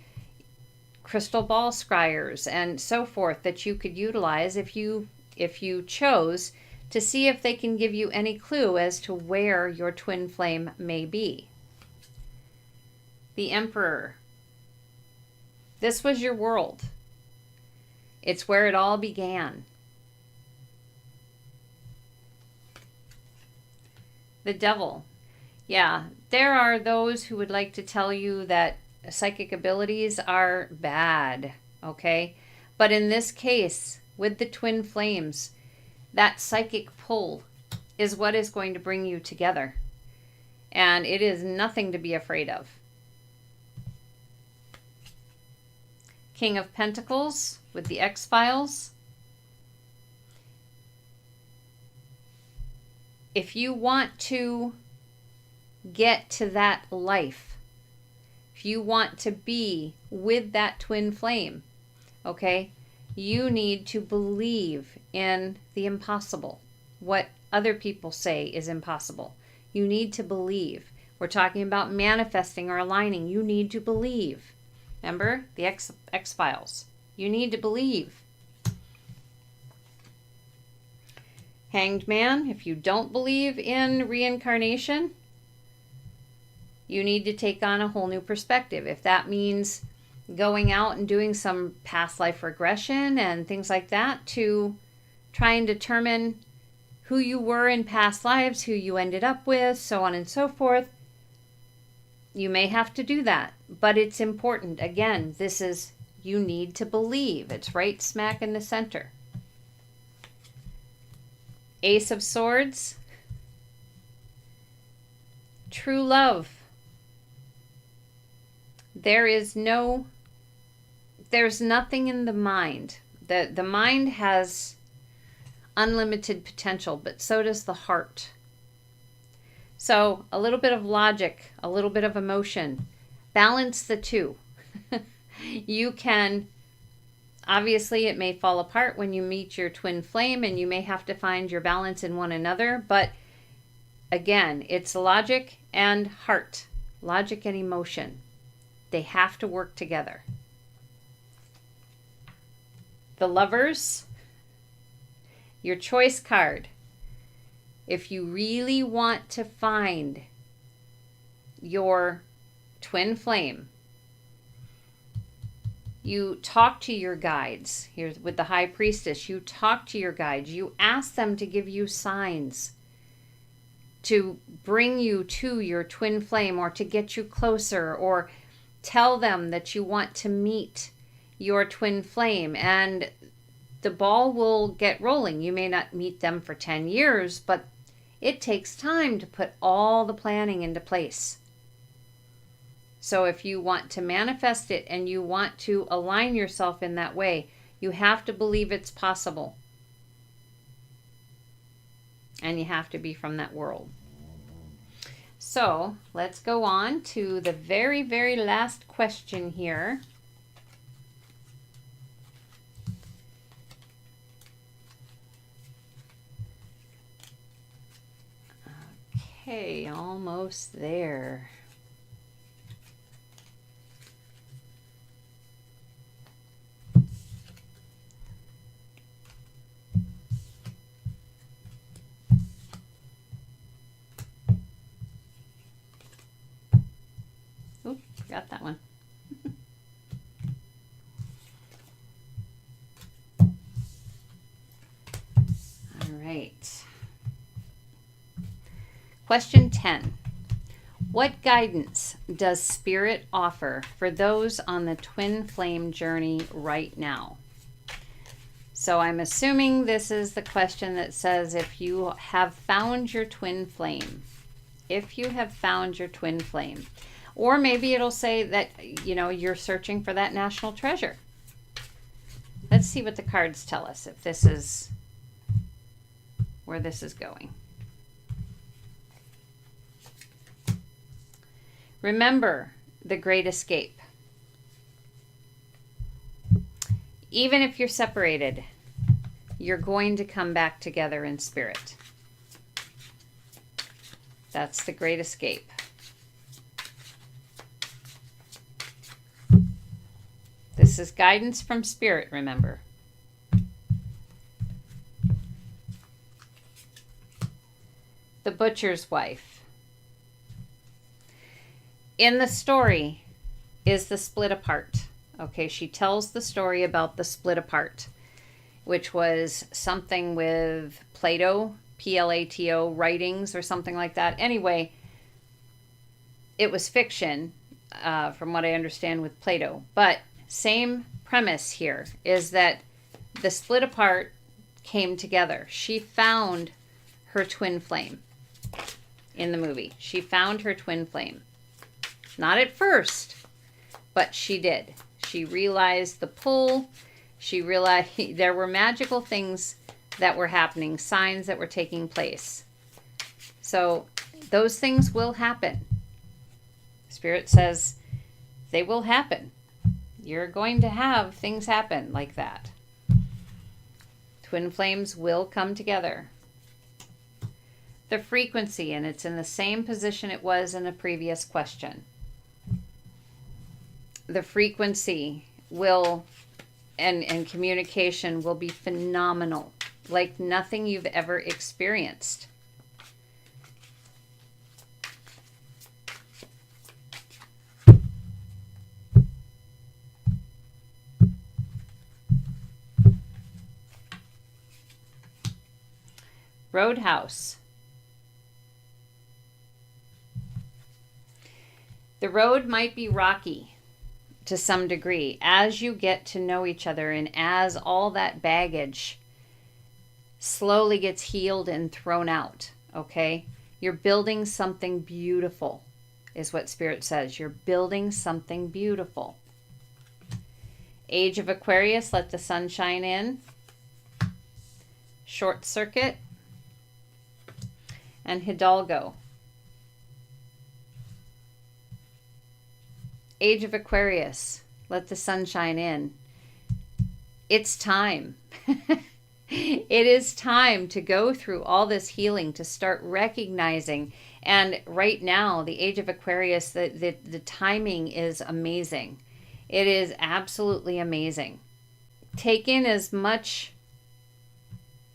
Speaker 1: crystal ball scryers and so forth, that you could utilize if you chose, to see if they can give you any clue as to where your twin flame may be. The Emperor. This was your world. It's where it all began. The Devil. Yeah, there are those who would like to tell you that psychic abilities are bad, okay? But in this case, with the twin flames, that psychic pull is what is going to bring you together. And it is nothing to be afraid of. King of Pentacles with the X-Files. If you want to get to that life, if you want to be with that twin flame, okay, You need to believe in the impossible. What other people say is impossible. You need to believe. We're talking about manifesting or aligning. You need to believe. Remember the X-Files. You need to believe. Hanged Man, if you don't believe in reincarnation, you need to take on a whole new perspective. If that means going out and doing some past life regression and things like that to try and determine who you were in past lives, who you ended up with, so on and so forth, you may have to do that. But it's important. Again, this is, you need to believe. It's right smack in the center. Ace of Swords. True love. There's nothing in the mind. The mind has unlimited potential, but so does the heart. So a little bit of logic, a little bit of emotion, balance the two. You can, obviously it may fall apart when you meet your twin flame and you may have to find your balance in one another, but again, it's logic and heart, logic and emotion. They have to work together. The Lovers, your choice card. If you really want to find your twin flame, you talk to your guides. Here's with the High Priestess. You talk to your guides. You ask them to give you signs to bring you to your twin flame or to get you closer, or tell them that you want to meet your twin flame, and the ball will get rolling. You may not meet them for 10 years, but it takes time to put all the planning into place. So if you want to manifest it and you want to align yourself in that way, you have to believe it's possible. And you have to be from that world. So let's go on to the very, very last question here. Okay, almost there. Oop, forgot that one. All right. Question 10. What guidance does Spirit offer for those on the twin flame journey right now? So I'm assuming this is the question that says if you have found your twin flame. If you have found your twin flame. Or maybe it'll say that, you're searching for that national treasure. Let's see what the cards tell us, if this is where this is going. Remember the Great Escape. Even if you're separated, you're going to come back together in spirit. That's the Great Escape. This is guidance from Spirit, remember. The Butcher's Wife. In the story is the split apart. Okay, she tells the story about the split apart, which was something with Plato, Plato writings or something like that. Anyway, it was fiction, from what I understand, with Plato. But same premise here is that the split apart came together. She found her twin flame in the movie. She found her twin flame. Not at first, but she did. She realized the pull. She realized there were magical things that were happening, signs that were taking place. So those things will happen. Spirit says they will happen. You're going to have things happen like that. Twin flames will come together. The frequency, and it's in the same position it was in a previous question. The frequency will, and communication will be phenomenal, like nothing you've ever experienced. Roadhouse. The road might be rocky to some degree as you get to know each other and as all that baggage slowly gets healed and thrown out, okay? You're building something beautiful, is what Spirit says. You're building something beautiful. Age of Aquarius, let the sun shine in. Short circuit. And Hidalgo. Age of Aquarius, let the sun shine in. It's time. It is time to go through all this healing, to start recognizing. And right now, the Age of Aquarius, the timing is amazing. It is absolutely amazing. Take in as much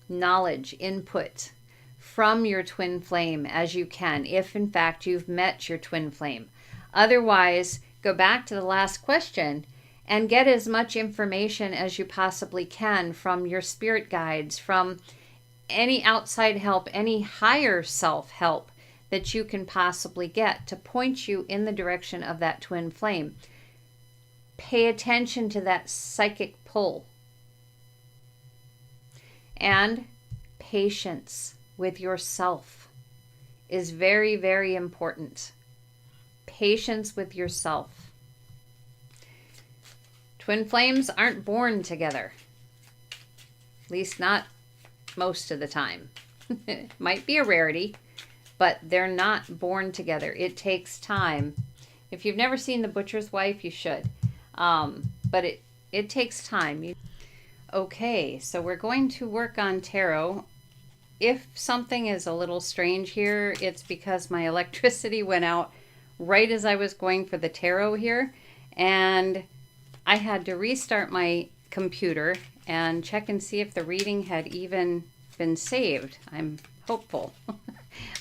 Speaker 1: knowledge, input from your twin flame as you can, if in fact you've met your twin flame. Otherwise, go back to the last question and get as much information as you possibly can from your spirit guides, from any outside help, any higher self-help that you can possibly get to point you in the direction of that twin flame. Pay attention to that psychic pull. And patience with yourself is very, very important. Patience with yourself. Twin flames aren't born together. At least not most of the time. It might be a rarity, but they're not born together. It takes time. If you've never seen The Butcher's Wife, you should. But it takes time. Okay, so we're going to work on tarot. If something is a little strange here, it's because my electricity went out right as I was going for the tarot here, and I had to restart my computer and check and see if the reading had even been saved. I'm hopeful.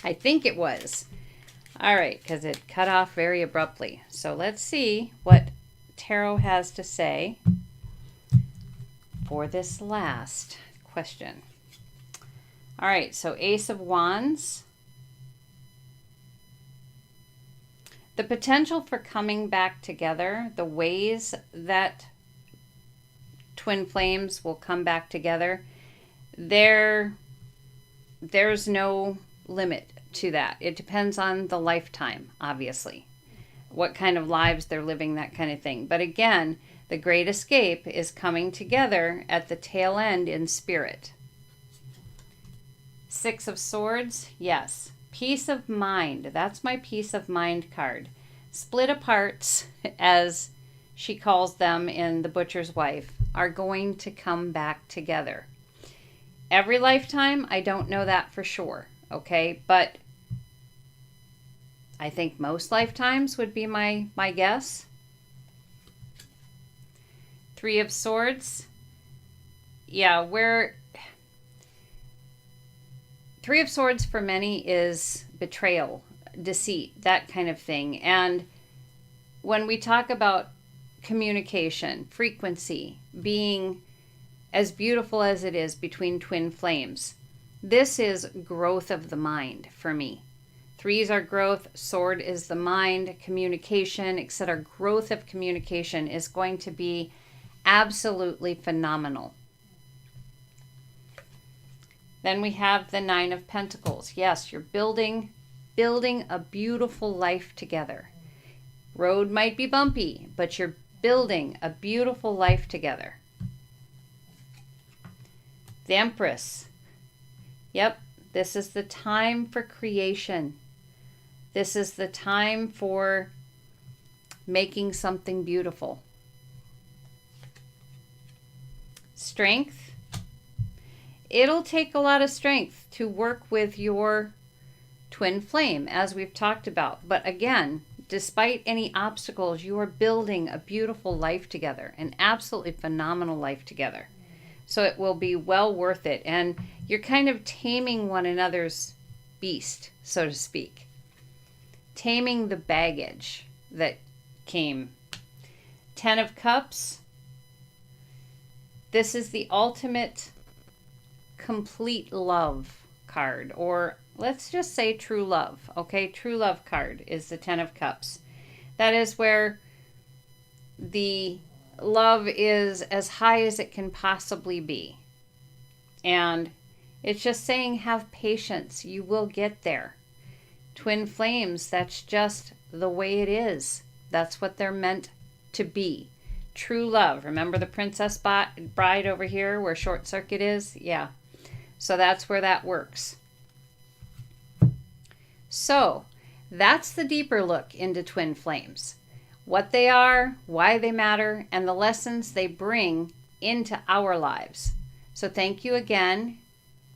Speaker 1: I think it was. All right, because it cut off very abruptly. So let's see what tarot has to say for this last question. All right, so Ace of Wands. The potential for coming back together, the ways that twin flames will come back together, there's no limit to that. It depends on the lifetime, obviously. What kind of lives they're living, that kind of thing. But again, the great escape is coming together at the tail end in spirit. Six of Swords, yes. Peace of mind, that's my peace of mind card. Split aparts, as she calls them in The Butcher's Wife, are going to come back together. Every lifetime, I don't know that for sure, okay? But I think most lifetimes would be my guess. Three of Swords, yeah, Three of Swords for many is betrayal, deceit, that kind of thing. And when we talk about communication, frequency, being as beautiful as it is between twin flames, this is growth of the mind for me. Threes are growth, sword is the mind, communication, etc. Growth of communication is going to be absolutely phenomenal. Then we have the Nine of Pentacles. Yes, you're building a beautiful life together. Road might be bumpy, but you're building a beautiful life together. The Empress. Yep, this is the time for creation. This is the time for making something beautiful. Strength. it'll take a lot of strength to work with your twin flame, as we've talked about. But again, despite any obstacles, you are building a beautiful life together, an absolutely phenomenal life together. So it will be well worth it. And you're kind of taming one another's beast, so to speak. Taming the baggage that came. 10 of Cups. This is the ultimate complete love card, or let's just say true love. Okay, true love card is the 10 of Cups. That is where the love is as high as it can possibly be. And it's just saying have patience. You will get there. Twin flames, that's just the way it is. That's what they're meant to be. True love. Remember the Princess Bride over here where Short Circuit is? Yeah. So that's where that works. So that's the deeper look into twin flames. What they are, why they matter, and the lessons they bring into our lives. So thank you again,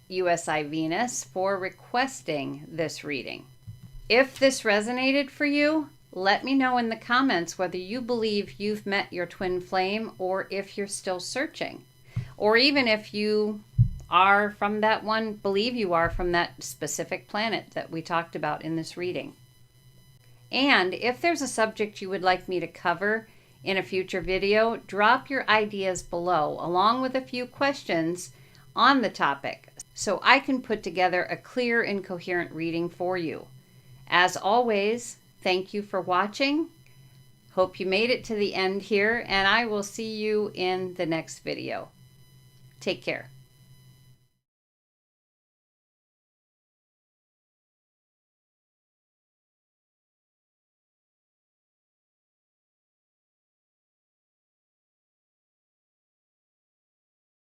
Speaker 1: USI Venus, for requesting this reading. If this resonated for you, let me know in the comments whether you believe you've met your twin flame or if you're still searching. Or even if you are from that one, believe you are from that specific planet that we talked about in this reading. And if there's a subject you would like me to cover in a future video, drop your ideas below along with a few questions on the topic so I can put together a clear and coherent reading for you. As always, thank you for watching. Hope you made it to the end here, and I will see you in the next video. Take care.